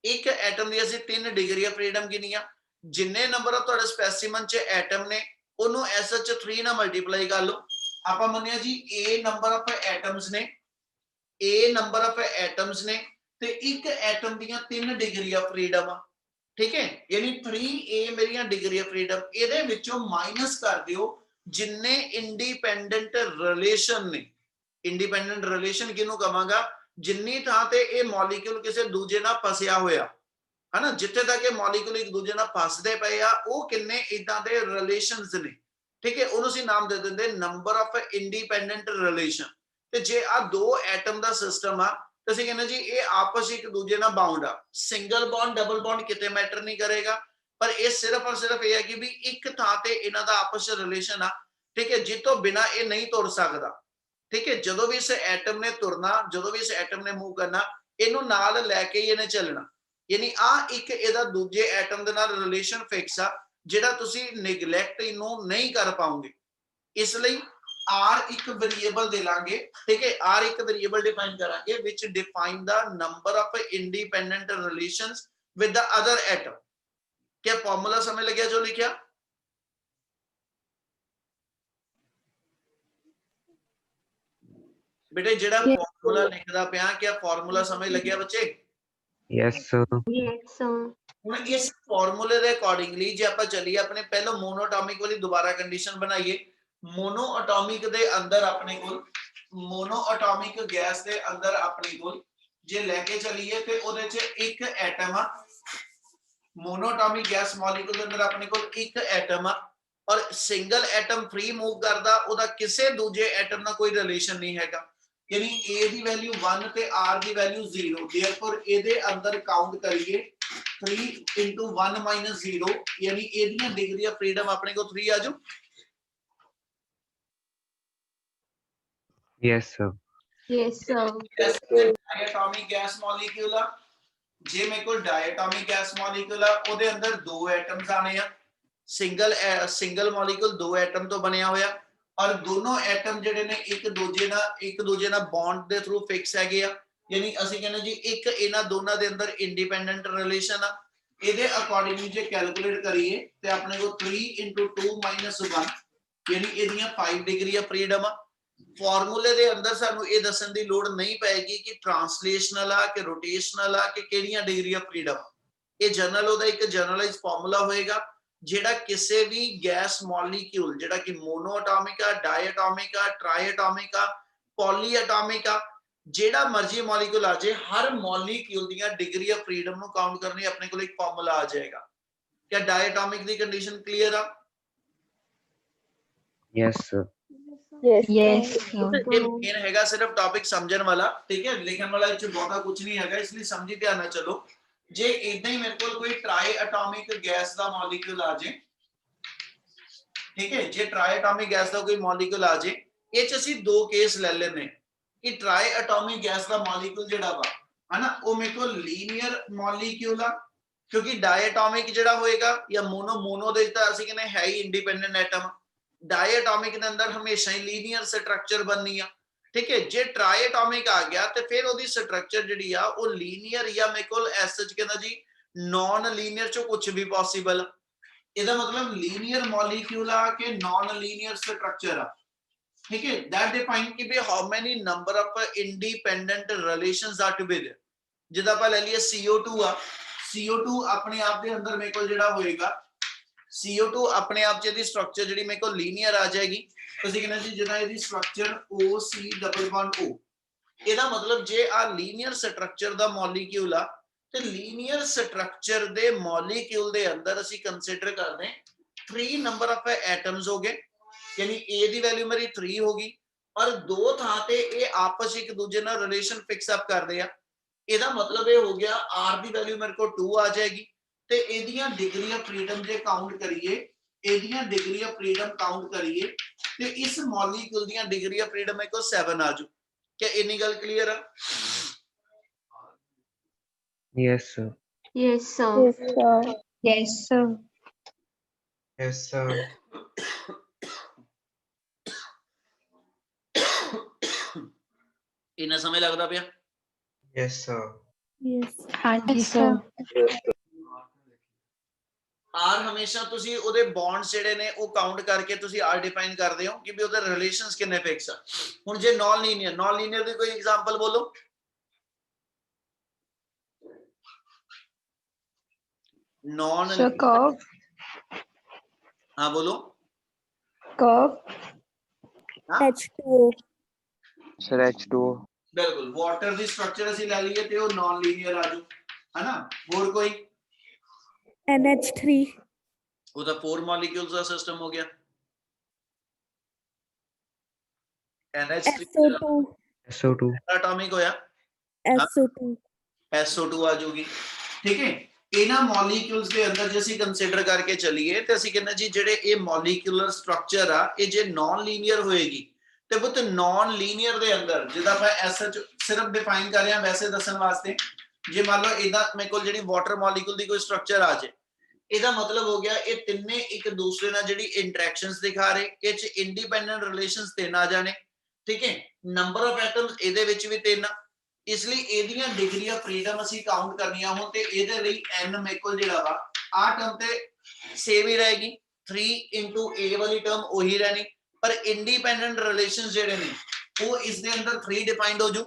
ਇੱਕ ਐਟਮ ਦੀ ਅਸੀਂ 3 ਡਿਗਰੀ ਆਫ ਫਰੀडम ਗਿਣੀਆਂ। ਜਿੰਨੇ ਨੰਬਰ ਆਫ ਤੁਹਾਡੇ ਸਪੈਸੀਮਨ ਚ ਐਟਮ ਨੇ ਉਹਨੂੰ ਐਸਐਚ 3 ਨਾਲ ਮਲਟੀਪਲਾਈ ਕਰ ਲਓ। ਆਪਾਂ ਮੰਨਿਆ ਜੀ a ਨੰਬਰ ਆਫ ਐਟਮਸ ਨੇ, a ਨੰਬਰ ਆਫ ਐਟਮਸ ਨੇ ਤੇ ਇੱਕ ਐਟਮ ਦੀਆਂ 3 ਡਿਗਰੀ ਆਫ ਫਰੀडम ਆ, ठीक है, यानी 3a मेरी डिग्री ऑफ फ्रीडम, ਇਹਦੇ ਵਿੱਚੋਂ ਮਾਈਨਸ ਕਰ ਦਿਓ ਜਿੰਨੇ ਇੰਡੀਪੈਂਡੈਂਟ ਰਿਲੇਸ਼ਨ ਨੇ। ਇੰਡੀਪੈਂਡੈਂਟ ਰਿਲੇਸ਼ਨ ਕਿਹਨੂੰ ਕਹਾਂਗਾ? ਜਿੰਨੀ ਥਾਂ ਤੇ ਇਹ ਮੋਲੀਕਿਊਲ ਕਿਸੇ ਦੂਜੇ ਨਾਲ ਫਸਿਆ ਹੋਇਆ ਹੈ ਨਾ, ਜਿੱਥੇ ਤੱਕ ਇਹ ਮੋਲੀਕਿਊਲ ਇੱਕ ਦੂਜੇ ਨਾਲ ਫਸਦੇ ਪਏ ਆ, ਉਹ ਕਿੰਨੇ ਇਦਾਂ ਦੇ ਰਿਲੇਸ਼ਨਸ ਨੇ, ਠੀਕ ਹੈ, ਉਹਨੂੰ ਅਸੀਂ ਨਾਮ ਦੇ ਦਿੰਦੇ ਨੰਬਰ ਆਫ ਇੰਡੀਪੈਂਡੈਂਟ ਰਿਲੇਸ਼ਨ। ਤੇ ਜੇ ਆ ਦੋ ਐਟਮ ਦਾ ਸਿਸਟਮ ਆ ਅਸੀਂ ਕਹਿੰਦੇ ਜੀ ਇਹ ਆਪਸ ਇੱਕ ਦੂਜੇ ਨਾਲ ਬਾਉਂਡ ਆ, ਸਿੰਗਲ ਬੌਂਡ ਡਬਲ ਬੌਂਡ ਕਿਤੇ ਮੈਟਰ ਨਹੀਂ ਕਰੇਗਾ, ਪਰ ਇਹ ਸਿਰਫ ਔਰ ਸਿਰਫ ਇਹ ਹੈ ਕਿ ਵੀ ਇੱਕ ਥਾਂ ਤੇ ਇਹਨਾਂ ਦਾ ਆਪਸ ਵਿੱਚ ਰਿਲੇਸ਼ਨ ਆ, ਠੀਕ ਹੈ, ਜਿੱਤੋਂ ਬਿਨਾ ਇਹ ਨਹੀਂ ਤੁਰ ਸਕਦਾ, ਠੀਕ ਹੈ। ਜਦੋਂ ਵੀ ਇਸ ਐਟਮ ਨੇ ਤੁਰਨਾ, ਜਦੋਂ ਵੀ ਇਸ ਐਟਮ ਨੇ ਮੂਵ ਕਰਨਾ, ਇਹਨੂੰ ਨਾਲ ਲੈ ਕੇ ਹੀ ਇਹਨੇ ਚੱਲਣਾ, ਯਾਨੀ ਆ ਇੱਕ ਇਹਦਾ ਦੂਜੇ ਐਟਮ ਦੇ ਨਾਲ ਰਿਲੇਸ਼ਨ ਫਿਕਸ ਆ ਜਿਹੜਾ ਤੁਸੀਂ ਨੈਗਲੈਕਟ ਇਹਨੂੰ ਨਹੀਂ ਕਰ ਪਾਉਂਗੇ। ਇਸ ਲਈ R एक वेरिएबल दे लांगे, ठीक है, R एक वेरिएबल डिफाइन करांगे which define the number of independent relations with the other atom। क्या फॉर्मूला समझ लग गया जो लिखा? बेटे जेड़ा फॉर्मूला लिखदा पिया, क्या फॉर्मूला समझ लग गया बच्चे? Yes, sir. Yes, sir. ਹੁਣ ਇਸ ਫਾਰਮੂਲੇ ਦੇ ਅਕੋਰਡਿੰਗਲੀ ਜੇ ਆਪਾਂ ਚੱਲੀਏ ਆਪਣੇ ਪਹਿਲਾਂ ਮੋਨੋਟੋਮਿਕ ਵਾਲੀ ਦੁਬਾਰਾ ਕੰਡੀਸ਼ਨ ਬਣਾਈਏ। मोनो एटॉमिक दे अंदर अपने को मोनो एटॉमिक गैस दे अंदर अपने को जे लेके चलिए ते ओदे च एक एटम आ। मोनो एटॉमिक गैस मॉलिक्यूल दे अंदर अपने को एक एटम आ और सिंगल एटम फ्री मूव करदा, ओदा किसी दूजे एटम ना कोई रिलेशन नहीं हैगा, यानी a दी वैल्यू 1 ते r दी वैल्यू 0। देयरफॉर एदे अंदर काउंट करिए 3 * 1 - 0, यानी ए दी डिग्री ऑफ फ्रीडम अपने को 3 आ जाओ। Yes, sir. Yes, sir. Diatomic gas molecule आ, जे मेरे को डायटोमिक गैस मॉलिक्यूल आ ओदे अंदर दो एटम्स आने आ, सिंगल मॉलिक्यूल दो एटम तो बनया होया और दोनों एटम जेडे ने एक दूजे ना बॉन्ड दे थ्रू फिक्स हैगे आ, यानी ਅਸੀਂ ਕਹਿੰਦੇ ਜੀ ਇੱਕ ਇਹਨਾਂ ਦੋਨਾਂ ਦੇ ਅੰਦਰ ਇੰਡੀਪੈਂਡੈਂਟ ਰਿਲੇਸ਼ਨ ਆ। ਇਹਦੇ ਅਕੋਰਡਿੰਗਲੀ ਜੇ ਕੈਲਕੂਲੇਟ ਕਰੀਏ ਤੇ ਆਪਣੇ ਕੋ 3 * 2 - 1, यानी ਇਹਦੀਆਂ 5 डिग्री ऑफ फ्रीडम आ। ਫਾਰਮੂਲੇ ਦੇ ਅੰਦਰ ਸਾਨੂੰ ਇਹ ਦੱਸਣ ਦੀ ਲੋੜ ਨਹੀਂ ਪਏਗੀ ਕਿ ਟ੍ਰਾਂਸਲੇਸ਼ਨਲ ਆ ਕਿ ਰੋਟੇਸ਼ਨਲ ਆ ਕਿ ਕਿਹੜੀਆਂ ਡਿਗਰੀ ਆਫ ਫਰੀडम। ਇਹ ਜਨਰਲ ਉਹਦਾ ਇੱਕ ਜਨਰਲਾਈਜ਼ ਫਾਰਮੂਲਾ ਹੋਏਗਾ ਜਿਹੜਾ ਕਿਸੇ ਵੀ ਗੈਸ ਮੋਲੀਕਿਊਲ ਜਿਹੜਾ ਕਿ ਮੋਨੋ ਐਟੋਮਿਕ ਆ, ਡਾਈ ਐਟੋਮਿਕ ਆ, ਟ੍ਰਾਈ ਐਟੋਮਿਕ ਆ, ਪੋਲੀ ਐਟੋਮਿਕ ਆ, ਜਿਹੜਾ ਮਰਜ਼ੀ ਮੋਲੀਕਿਊਲ ਆ ਜਾਏ, ਹਰ ਮੋਲੀਕਿਊਲ ਦੀਆਂ ਡਿਗਰੀ ਆਫ ਫਰੀडम ਨੂੰ ਕਾਊਂਟ ਕਰਨੀ ਆਪਣੇ ਕੋਲ ਇੱਕ ਫਾਰਮੂਲਾ ਆ ਜਾਏਗਾ। क्या डायटोमिक दी कंडीशन क्लियर आ? yes sir, Yes, sir. ये मेन हैगा सिर्फ टॉपिक समझण वाला, ठीक है, लिखण वाला इच बहुता कुछ नहीं हैगा, इसलिए समझी ध्यान नाल चलो। जे इदां ही मेरे कोल कोई ट्राई एटॉमिक गैस दा मॉलिक्यूल आ जाए, ठीक है, जे ट्राई एटॉमिक गैस दा कोई मॉलिक्यूल आ जाए, ये च ਅਸੀਂ दो केस ले लेने कि ट्राई एटॉमिक गैस दा मॉलिक्यूल जेड़ा वा है ना, वो मेरे को लीनियर मॉलिक्यूल आ, क्योंकि डायटोमिक जेड़ा होएगा या मोनो दे तां ਅਸੀਂ ਕਹਿੰਦੇ है ही इंडिपेंडेंट एटम, डायटोमिक के अंदर हमेशा ही लीनियर स्ट्रक्चर बननी है, ठीक है। जे ट्राइएटोमिक आ गया तो फिर ओदी स्ट्रक्चर जिहड़ी आ वो लीनियर या मेरे कोल एसएच कहंदा जी नॉन लीनियर चो कुछ भी पॉसिबल। ਇਹਦਾ मतलब लीनियर मॉलिक्यूल आ के नॉन लीनियर स्ट्रक्चर आ, ठीक है। दैट डिफाइन कि भाई how many number of independent relations are to be there. जिदा ਆਪਾਂ ਲੈ ਲਈਏ CO2 ਆ, CO2 ਆਪਣੇ ਆਪ ਦੇ ਅੰਦਰ ਮੇਰੇ ਕੋਲ ਜਿਹੜਾ ਹੋਏਗਾ, CO2 ਆਪਣੇ ਆਪ ਚ ਇਹਦੀ ਸਟਰਕਚਰ ਜਿਹੜੀ ਮੇਰੇ ਕੋਲ ਲੀਨੀਅਰ ਆ ਜਾਏਗੀ। ਤੁਸੀਂ ਕਹਿੰਦੇ ਜੀ ਜਿਹਦਾ ਇਹਦੀ structure OC double bond O, ਇਹਦਾ ਮਤਲਬ ਜੇ ਆ ਲੀਨੀਅਰ ਸਟਰਕਚਰ ਦਾ ਮੋਲੀਕਿਊਲ ਆ ਤੇ ਲੀਨੀਅਰ ਸਟਰਕਚਰ ਦੇ ਮੋਲੀਕਿਊਲ ਦੇ ਅੰਦਰ ਅਸੀਂ ਕੰਸੀਡਰ ਕਰਦੇ 3 ਨੰਬਰ ਆਫ ਐਟਮਸ ਹੋ ਗਏ, ਯਾਨੀ A ਦੀ ਵੈਲਿਊ ਮੇਰੀ 3 ਹੋਗੀ ਔਰ ਦੋ ਥਾਂ ਤੇ ਇਹ ਆਪਸ ਇੱਕ ਦੂਜੇ ਨਾਲ ਰਿਲੇਸ਼ਨ ਫਿਕਸ ਅਪ ਕਰਦੇ ਆ। ਇਹਦਾ ਮਤਲਬ ਇਹ ਹੋ ਗਿਆ R ਦੀ ਵੈਲਿਊ ਮੇਰੇ ਕੋਲ 2 ਆ ਜਾਏਗੀ ਤੇ ਇਹਦੀਆਂ ਡਿਗਰੀ ਆਫ ਫਰੀडम ਜੇ ਕਾਊਂਟ ਕਰੀਏ, ਇਹਦੀਆਂ ਡਿਗਰੀ ਆਫ ਫਰੀडम ਕਾਊਂਟ ਕਰੀਏ ਤੇ ਇਸ ਮੋਲੀਕਿਊਲ ਦੀਆਂ ਡਿਗਰੀ ਆਫ ਫਰੀडम ਮੇਰੇ ਕੋਲ 7 ਆ ਜੂ। ਕੀ ਇੰਨੀ ਗੱਲ ਕਲੀਅਰ ਆ? yes sir, Yes, sir. Yes, sir. Yes, sir. ਇੰਨਾ ਸਮਝ ਲੱਗਦਾ ਪਿਆ? Yes, sir. Yes. ਹਾਂਜੀ sir. R ਹਮੇਸ਼ਾ ਤੁਸੀਂ ਉਹਦੇ ਬੌਂਡਸ ਜਿਹੜੇ ਨੇ ਉਹ ਕਾਊਂਟ ਕਰਕੇ ਤੁਸੀਂ R ਡਿਫਾਈਨ ਕਰਦੇ ਹੋ ਕਿ ਵੀ ਉਹਦੇ ਰਿਲੇਸ਼ਨਸ ਕਿੰਨੇ ਫਿਕਸ ਆ। ਹੁਣ ਜੇ ਨॉन ਲੀਨੀਅਰ ਦੀ ਕੋਈ ਐਗਜ਼ਾਮਪਲ ਬੋਲੋ। Non Sir, curve. हाँ बोलो। Curve. हाँ H2O. sir H2O, बिल्कुल, वाटर दी स्ट्रक्चर ਅਸੀਂ ਲੈ ਲਈਏ ਤੇ ਉਹ ਨॉन ਲੀਨੀਅਰ ਆ ਜੂ, ਹੈ ਨਾ। ਹੋਰ ਕੋਈ? NH3. ਉਹਦਾ 4 ਮੋਲੀਕਿਊਲਸ ਦਾ ਸਿਸਟਮ ਹੋ ਗਿਆ। NH3 SO2. SO2, ਐਟੋਮਿਕ ਹੋਇਆ, SO2. SO2 ਆ ਜੂਗੀ, ਠੀਕ ਹੈ। ਇਹਨਾਂ ਮੋਲੀਕਿਊਲਸ ਦੇ ਅੰਦਰ ਜੇ ਅਸੀਂ ਕੰਸੀਡਰ ਕਰਕੇ ਚੱਲੀਏ ਤੇ ਅਸੀਂ ਕਹਿੰਦੇ ਜੀ ਜਿਹੜੇ ਇਹ ਮੋਲੀਕਿਊਲਰ ਸਟਰਕਚਰ ਆ ਇਹ ਜੇ ਨॉन ਲੀਨੀਅਰ ਹੋਏਗੀ ਤੇ ਬੁੱਤ ਨॉन ਲੀਨੀਅਰ ਦੇ ਅੰਦਰ ਜਿਹਦਾ ਆਪਾਂ SH ਸਿਰਫ ਡਿਫਾਈਨ ਕਰ ਰਹੇ ਹਾਂ ਵੈਸੇ ਦੱਸਣ ਵਾਸਤੇ, ਜੇ ਮੰਨ ਲਓ ਇਹਦਾ ਮੇਰੇ ਕੋਲ ਜਿਹੜੀ ਵਾਟਰ ਮੋਲੀਕਿਊਲ ਦੀ ਕੋਈ ਸਟਰਕਚਰ ਆ ਜਾਏ, ਇਹਦਾ ਮਤਲਬ ਹੋ ਗਿਆ ਇਹ ਤਿੰਨੇ ਇੱਕ ਦੂਸਰੇ ਨਾਲ ਜਿਹੜੀ ਇੰਟਰੈਕਸ਼ਨਸ ਦਿਖਾ ਰਹੇ, ਇਹ ਚ ਇੰਡੀਪੈਂਡੈਂਟ ਰਿਲੇਸ਼ਨਸ 3 ਆ ਜਾਣੇ, ਠੀਕ ਹੈ। ਨੰਬਰ ਆਫ ਐਟਮਸ ਇਹਦੇ ਵਿੱਚ ਵੀ 3, इसलिए ਇਹਦੀਆਂ ਡਿਗਰੀ ਆਫ ਫਰੀडम ਅਸੀਂ ਕਾਊਂਟ ਕਰਨੀਆਂ ਹੋਣ ਤੇ ਇਹਦੇ ਲਈ n ਮੇਰੇ ਕੋਲ ਜਿਹੜਾ ਵਾ ਆ ਟਰਮ ਤੇ ਸੇਮ ਹੀ ਰਹੇਗੀ, 3 A ਵਾਲੀ ਟਰਮ ਉਹੀ ਰਹਿਣੀ, ਪਰ ਇੰਡੀਪੈਂਡੈਂਟ ਰਿਲੇਸ਼ਨਸ ਜਿਹੜੇ ਨੇ ਉਹ ਇਸ ਦੇ ਅੰਦਰ 3 ਡਿਫਾਈਨਡ ਹੋ ਜੂ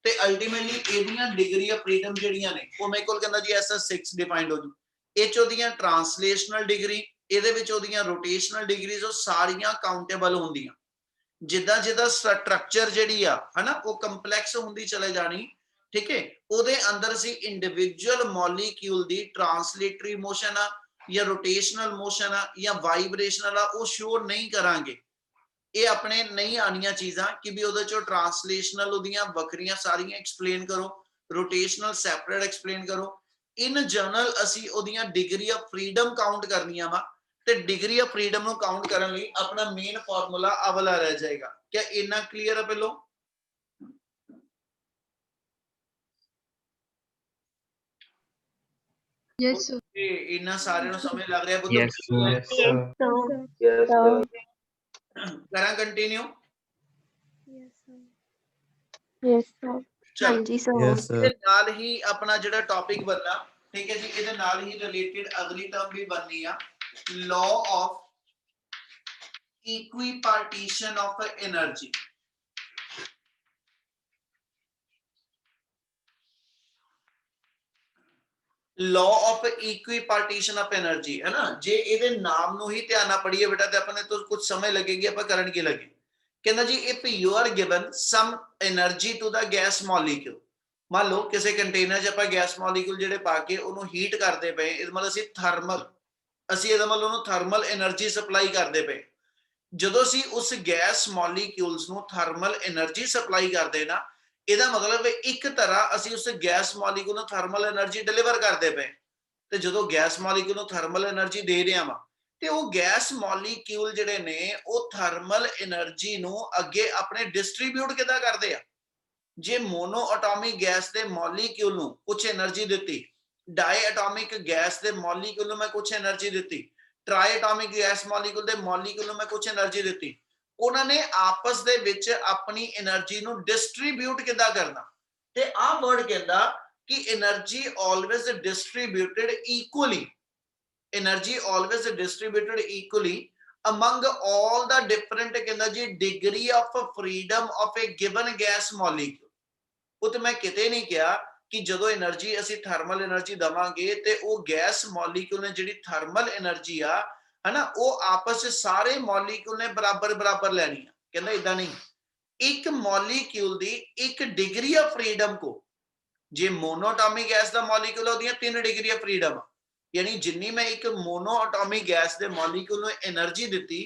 ਤੇ ਅਲਟੀਮੇਟਲੀ ਇਹਦੀਆਂ ਡਿਗਰੀ ਆਫ ਫਰੀडम ਜਿਹੜੀਆਂ ਨੇ ਉਹ ਮੇਰੇ ਕੋਲ ਕਹਿੰਦਾ ਜੀ SS6 ਡਿਫਾਈਨਡ ਹੋ ਜੂ। ਇਹ ਚ ਉਹਦੀਆਂ ਟ੍ਰਾਂਸਲੇਸ਼ਨਲ ਡਿਗਰੀ, ਇਹਦੇ ਵਿੱਚ ਉਹਦੀਆਂ ਰੋਟੇਸ਼ਨਲ ਡਿਗਰੀਜ਼ ਉਹ ਸਾਰੀਆਂ ਕਾਊਂਟੇਬਲ ਹੁੰਦੀਆਂ। ਜਿੱਦਾਂ ਜਿੱਦਾਂ ਸਟਰਕਚਰ ਜਿਹੜੀ ਆ ਹਨਾ ਉਹ ਕੰਪਲੈਕਸ ਹੁੰਦੀ ਚਲੇ ਜਾਣੀ, ਠੀਕ ਹੈ। ਉਹਦੇ ਅੰਦਰ ਅਸੀਂ ਇੰਡੀਵਿਜੂਅਲ ਮੋਲੀਕਿਊਲ ਦੀ ਟ੍ਰਾਂਸਲੇਟਰੀ ਮੋਸ਼ਨ ਆ ਜਾਂ ਰੋਟੇਸ਼ਨਲ ਮੋਸ਼ਨ ਆ ਜਾਂ ਵਾਈਬ੍ਰੇਸ਼ਨਲ ਆ ਉਹ ਸ਼ੋ ਨਹੀਂ ਕਰਾਂਗੇ। ਇਹ ਆਪਣੇ ਨਹੀਂ ਆਣੀਆਂ ਚੀਜ਼ਾਂ ਕਿ ਵੀ ਉਹਦੇ ਚੋਂ ਟ੍ਰਾਂਸਲੇਸ਼ਨਲ ਉਹਦੀਆਂ ਵੱਖਰੀਆਂ ਸਾਰੀਆਂ ਐਕਸਪਲੇਨ ਕਰੋ, ਰੋਟੇਸ਼ਨਲ ਸੈਪਰੇਟ ਐਕਸਪਲੇਨ ਕਰੋ। ਇਨ ਜਨਰਲ ਅਸੀਂ ਉਹਦੀਆਂ ਡਿਗਰੀ ਆਫ ਫਰੀडम ਕਾਊਂਟ ਕਰਨੀਆਂ ਵਾ ਤੇ ਡਿਗਰੀ ਆਫ ਫਰੀडम ਨੂੰ ਕਾਊਂਟ ਕਰਨ ਲਈ ਆਪਣਾ ਮੇਨ ਫਾਰਮੂਲਾ ਆ ਵਾਲਾ ਰਹਿ ਜਾਏਗਾ। क्या इतना क्लियर है? पहलो Yes, sir. इतना सारे नु समझ लग रहा है? yes sir, Yes, sir. Yes, sir. करा continue. Yes, sir. Yes, sir. चल ਹਾਂਜੀ sir. Yes, sir. ਇਹਦੇ ਨਾਲ ਹੀ ਆਪਣਾ ਜਿਹੜਾ ਟੌਪਿਕ ਬਣਨਾ, ਠੀਕ ਹੈ ਜੀ, ਇਹਦੇ ਨਾਲ ਹੀ ਰਿਲੇਟਡ ਅਗਲੀ ਟਰਮ ਵੀ ਬਣਨੀ ਆ, law of equipartition of energy। Law of equipartition of energy है ना, जे ਇਹਦੇ ਨਾਮ ਨੂੰ ਹੀ ਧਿਆਨ ਨਾਲ ਪੜੀਏ ਬੇਟਾ ਤੇ ਆਪਣੇ ਤੋਂ ਕੁਝ ਸਮਝ ਲੱਗੇਗੀ ਆਪਾਂ ਕਰਨ ਕੀ ਲੱਗੇ। ਕਹਿੰਦਾ ਜੀ if you are given some energy to the gas molecule, ਮੰਨ ਲਓ ਕਿਸੇ ਕੰਟੇਨਰ 'ਚ ਆਪਾਂ ਗੈਸ ਮੋਲੀਕਿਊਲ ਜਿਹੜੇ ਪਾ ਕੇ ਉਹਨੂੰ ਹੀਟ ਕਰਦੇ ਪਏ, ਇਹਦਾ ਮਤਲਬ ਅਸੀਂ ਇਹਦਾ ਮਤਲਬ ਉਹਨੂੰ ਥਰਮਲ એનર્ਜੀ ਸਪਲਾਈ ਕਰਦੇ ਪਏ। ਜਦੋਂ ਅਸੀਂ ਉਸ ਗੈਸ ਮੋਲੀਕਿਊਲਸ ਨੂੰ ਥਰਮਲ એનર્ਜੀ ਸਪਲਾਈ ਕਰਦੇ ਨਾ, ਇਹਦਾ ਮਤਲਬ ਇੱਕ ਤਰ੍ਹਾਂ ਅਸੀਂ ਉਸ ਗੈਸ ਮੋਲੀਕਿਊਲ ਨੂੰ ਥਰਮਲ એનર્ਜੀ ਡਿਲੀਵਰ ਕਰਦੇ ਪਏ। ਤੇ ਜਦੋਂ ਗੈਸ ਮੋਲੀਕਿਊਲ ਨੂੰ ਥਰਮਲ એનર્ਜੀ ਦੇ ਰਿਹਾ ਵਾ ਤੇ ਉਹ ਗੈਸ ਮੋਲੀਕਿਊਲ ਜਿਹੜੇ ਨੇ ਉਹ ਥਰਮਲ એનર્ਜੀ ਨੂੰ ਅੱਗੇ ਆਪਣੇ ਡਿਸਟ੍ਰੀਬਿਊਟ ਕਿੱਦਾਂ ਕਰਦੇ ਆ। ਜੇ ਮੋਨੋ ਐਟੋਮਿਕ ਗੈਸ ਦੇ ਮੋਲੀਕਿਊਲ ਨੂੰ ਕੁਝ એનર્ਜੀ ਦਿੱਤੀ, ਡਾਈ ਐਟੋਮਿਕ ਗੈਸ ਦੇ ਮੋਲੀਕਿਊਲ ਨੂੰ ਮੈਂ ਕੁਝ એનર્ਜੀ ਦਿੱਤੀ, ਟ੍ਰਾਈ ਐਟੋਮਿਕ ਗੈਸ ਮੋਲੀਕਿਊਲ ਦੇ ਮੋਲੀਕਿਊਲ ਨੂੰ ਮੈਂ ਕੁਝ એનર્ਜੀ ਦਿੱਤੀ, ਉਹਨਾਂ ਨੇ ਆਪਸ ਦੇ ਵਿੱਚ ਆਪਣੀ એનર્ਜੀ ਨੂੰ ਡਿਸਟ੍ਰੀਬਿਊਟ ਕਿੱਦਾਂ ਕਰਨਾ। ਤੇ ਆਹ ਵਰਡ ਕਹਿੰਦਾ ਕਿ energy always distributed equally, energy always distributed equally among all the different ਕਹਿੰਦਾ ਜੀ degree of freedom of a given gas molecule। ਉਹ ਤੇ ਮੈਂ ਕਿਤੇ ਨਹੀਂ ਕਿਹਾ ਕਿ ਜਦੋਂ એનર્ਜੀ ਅਸੀਂ ਥਰਮਲ એનર્ਜੀ ਦਵਾਂਗੇ ਤੇ ਉਹ ਗੈਸ ਮੋਲੀਕਿਊਲ ਨੇ ਜਿਹੜੀ ਥਰਮਲ એનર્ਜੀ ਆ ਹਨਾ ਉਹ ਆਪਸ ਵਿੱਚ ਸਾਰੇ ਮੋਲੀਕਿਊਲ ਨੇ ਬਰਾਬਰ ਬਰਾਬਰ ਲੈਣੀ ਆ। ਕਹਿੰਦਾ ਇਦਾਂ ਨਹੀਂ, ਇੱਕ ਮੋਲੀਕਿਊਲ ਦੀ ਇੱਕ ਡਿਗਰੀ ਆਫ ਫਰੀडम ਕੋ, ਜੇ ਮੋਨੋਐਟੋਮਿਕ ਗੈਸ ਦਾ ਮੋਲੀਕਿਊਲ ਉਹਦੀਆਂ 3 ਡਿਗਰੀ ਆਫ ਫਰੀडम, ਯਾਨੀ ਜਿੰਨੀ ਮੈਂ ਇੱਕ ਮੋਨੋਐਟੋਮਿਕ ਗੈਸ ਦੇ ਮੋਲੀਕਿਊਲ ਨੂੰ એનર્ਜੀ ਦਿੱਤੀ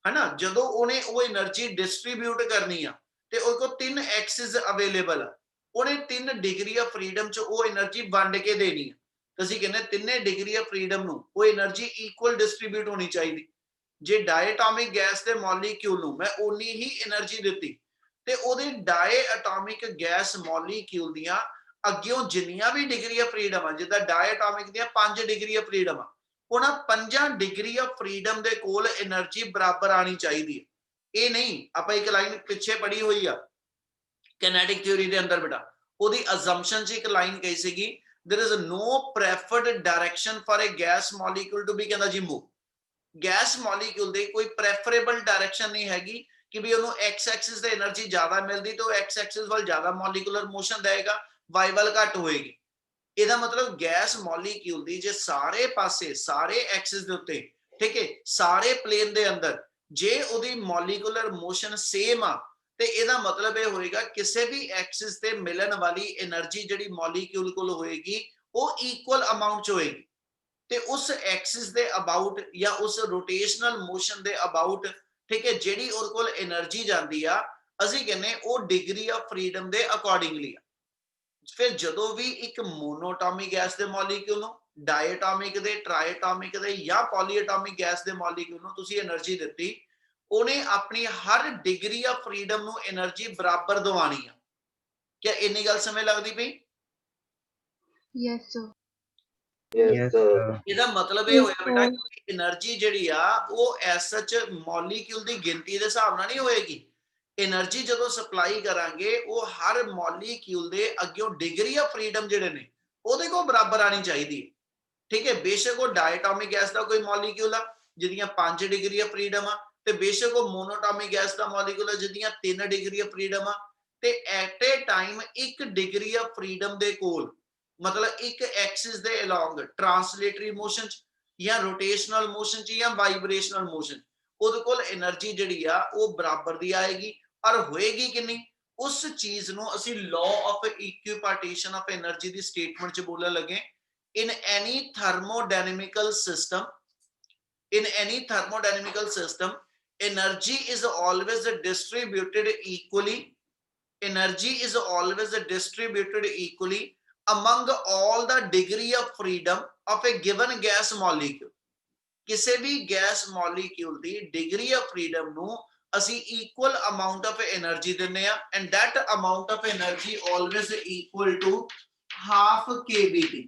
ਹਨਾ, ਜਦੋਂ ਉਹਨੇ ਉਹ એનર્ਜੀ ਡਿਸਟ੍ਰੀਬਿਊਟ ਕਰਨੀ ਆ ਤੇ ਉਹ ਕੋ 3 ਐਕਸਿਸ ਅਵੇਲੇਬਲ ਆ, ਉਹਨੇ 3 ਡਿਗਰੀ ਆਫ ਫਰੀडम ਚ ਉਹ એનર્ਜੀ ਵੰਡ ਕੇ ਦੇਣੀ ਆ। ਅਸੀਂ ਕਹਿੰਦੇ ਤਿੰਨੇ ਡਿਗਰੀ ਆਫ ਫਰੀडम ਨੂੰ ਉਹ એનર્ਜੀ ਇਕੁਅਲ ਡਿਸਟ੍ਰੀਬਿਊਟ ਹੋਣੀ ਚਾਹੀਦੀ। ਜੇ ਡਾਇਐਟੋਮਿਕ ਗੈਸ ਦੇ ਮੋਲੀਕਿਊਲ ਨੂੰ ਮੈਂ ਉਨੀ ਹੀ એનર્ਜੀ ਦਿੱਤੀ ਤੇ ਉਹਦੇ ਡਾਇਐਟੋਮਿਕ ਗੈਸ ਮੋਲੀਕਿਊਲ ਦੀਆਂ ਅੱਗਿਓਂ ਜਿੰਨੀਆਂ ਵੀ ਡਿਗਰੀ ਆਫ ਫਰੀडम ਆ, ਜਿੱਦਾਂ ਡਾਇਐਟੋਮਿਕ ਦੀਆਂ 5 ਡਿਗਰੀ ਆਫ ਫਰੀडम ਆ, ਉਹਨਾਂ 5 ਡਿਗਰੀ ਆਫ ਫਰੀडम ਦੇ ਕੋਲ એનર્ਜੀ ਬਰਾਬਰ ਆਣੀ ਚਾਹੀਦੀ ਹੈ। ਇਹ ਨਹੀਂ ਆਪਾਂ ਇੱਕ ਲਾਈਨ ਪਿੱਛੇ ਪੜੀ ਹੋਈ ਆ kinetic theory ਦੇ ਅੰਦਰ ਬੇਟਾ, ਉਹਦੀ assumption 'ਚ ਇੱਕ ਲਾਈਨ ਕਹੀ ਸੀਗੀ there is no preferred direction for a gas molecule to be ਕਹਿੰਦਾ ਜੀ move। ਗੈਸ ਮੋਲੀਕਿਊਲ ਦੇ ਕੋਈ ਪ੍ਰੈਫਰੇਬਲ ਡਾਇਰੈਕਸ਼ਨ ਨਹੀਂ ਹੈਗੀ ਕਿ ਵੀ ਉਹਨੂੰ x ਐਕਸਿਸ ਤੇ એનર્ਜੀ ਜ਼ਿਆਦਾ ਮਿਲਦੀ ਤੇ ਉਹ x ਐਕਸਿਸ ਵੱਲ ਜ਼ਿਆਦਾ ਮੋਲੀਕੂਲਰ ਮੋਸ਼ਨ ਦੇਗਾ, y ਵੱਲ ਘੱਟ ਹੋਏਗੀ। ਇਹਦਾ ਮਤਲਬ ਗੈਸ ਮੋਲੀਕਿਊਲ ਦੀ ਜੇ ਸਾਰੇ ਪਾਸੇ ਸਾਰੇ ਐਕਸਿਸ ਦੇ ਉੱਤੇ ਠੀਕ ਹੈ ਸਾਰੇ ਪਲੇਨ ਦੇ ਅੰਦਰ ਜੇ ਉਹਦੀ ਮੋਲੀਕੂਲਰ ਮੋਸ਼ਨ ਸੇਮ ਆ ਤੇ ਇਹਦਾ ਮਤਲਬ ਇਹ ਹੋਏਗਾ ਕਿਸੇ ਵੀ ਐਕਸਿਸ ਤੇ ਮਿਲਣ ਵਾਲੀ એનર્ਜੀ ਜਿਹੜੀ ਮੋਲੀਕਿਊਲ ਕੋਲ ਹੋਏਗੀ ਉਹ ਇਕੁਅਲ ਅਮਾਉਂਟ ਚ ਹੋਏਗੀ ਤੇ ਉਸ ਐਕਸਿਸ ਦੇ ਅਬਾਊਟ ਜਾਂ ਉਸ ਰੋਟੇਸ਼ਨਲ ਮੋਸ਼ਨ ਦੇ ਅਬਾਊਟ ਠੀਕ ਹੈ ਜਿਹੜੀ ਉਹਦੇ ਕੋਲ એનર્ਜੀ ਜਾਂਦੀ ਆ ਅਸੀਂ ਕਹਿੰਦੇ ਉਹ ਡਿਗਰੀ ਆਫ ਫਰੀडम ਦੇ ਅਕੋਰਡਿੰਗਲੀ ਆ। ਫਿਰ ਜਦੋਂ ਵੀ ਇੱਕ ਮੋਨੋਐਟੋਮਿਕ ਗੈਸ ਦੇ ਮੋਲੀਕਿਊਲ ਨੂੰ ਡਾਇਐਟੋਮਿਕ ਦੇ ਟ੍ਰਾਈਐਟੋਮਿਕ ਦੇ ਜਾਂ ਪੋਲੀਐਟੋਮਿਕ ਗੈਸ ਦੇ ਮੋਲੀਕਿਊਲ ਨੂੰ ਤੁਸੀਂ એનર્ਜੀ ਦਿੱਤੀ, ਉਹਨੇ ਆਪਣੀ ਹਰ ਡਿਗਰੀ ਆਫ ਫਰੀडम ਨੂੰ એનર્ਜੀ ਬਰਾਬਰ ਦਵਾਣੀ ਆ। ਕੀ ਇੰਨੀ ਗੱਲ ਸਮਝ ਲੱਗਦੀ ਪਈ? Yes, sir. Yes, sir. ਇਹਦਾ ਮਤਲਬ ਇਹ ਹੋਇਆ ਬੇਟਾ ਕਿ એનર્ਜੀ ਜਿਹੜੀ ਆ ਉਹ ਐਸ ਸੱਚ ਮੋਲੀਕਿਊਲ ਦੀ ਗਿਣਤੀ ਦੇ ਹਿਸਾਬ ਨਾਲ ਨਹੀਂ ਹੋਏਗੀ। એનર્ਜੀ ਜਦੋਂ ਸਪਲਾਈ ਕਰਾਂਗੇ ਉਹ ਹਰ ਮੋਲੀਕਿਊਲ ਦੇ ਅੱਗਿਓਂ ਡਿਗਰੀ ਆਫ ਫਰੀडम ਜਿਹੜੇ ਨੇ ਉਹਦੇ ਕੋਲ ਬਰਾਬਰ ਆਣੀ ਚਾਹੀਦੀ ਹੈ। ਠੀਕ ਹੈ, ਬੇਸ਼ੱਕ ਉਹ ਡਾਇਐਟੋਮਿਕ ਗੈਸ ਦਾ ਕੋਈ ਮੋਲੀਕਿਊਲ ਆ ਜਿਹਦੀਆਂ 5 ਡਿਗਰੀ ਆਫ ਫਰੀडम ਆ ਤੇ ਬੇਸ਼ੱਕ ਉਹ ਮੋਨੋਐਟੋਮਿਕ ਗੈਸ ਦਾ ਮੋਲੀਕਿਊਲ ਆ ਜਿਹਦੀਆਂ 3 ਡਿਗਰੀ ਆਫ ਫਰੀडम ਆ ਤੇ at a time 1 degree of freedom ਦੇ ਕੋਲ ਮਤਲਬ ਇੱਕ ਐਕਸਿਸ ਦੇ ਅਲੋਂਗ ਟ੍ਰਾਂਸਲੇਟਰੀ ਮੋਸ਼ਨ ਚ ਜਾਂ ਰੋਟੇਸ਼ਨਲ ਮੋਸ਼ਨ ਚ ਜਾਂ ਵਾਈਬ੍ਰੇਸ਼ਨਲ ਮੋਸ਼ਨ ਉਹਦੇ ਕੋਲ એનર્ਜੀ ਜਿਹੜੀ ਆ ਉਹ ਬਰਾਬਰ ਦੀ ਆਏਗੀ। ਔਰ ਹੋਏਗੀ ਕਿੰਨੀ, ਉਸ ਚੀਜ਼ ਨੂੰ ਅਸੀਂ law of equipartition of energy the statement ਚ ਬੋਲਣ ਲੱਗੇ। in any thermodynamical system energy is always distributed equally, energy is always distributed equally among all the degree of freedom of a given gas molecule। ਕਿਸੇ ਵੀ gas molecule the degree of freedom ਨੂੰ ਅਸੀਂ equal amount of energy ਦਿੰਨੇ ਆ and that amount of energy always equal to half kBT।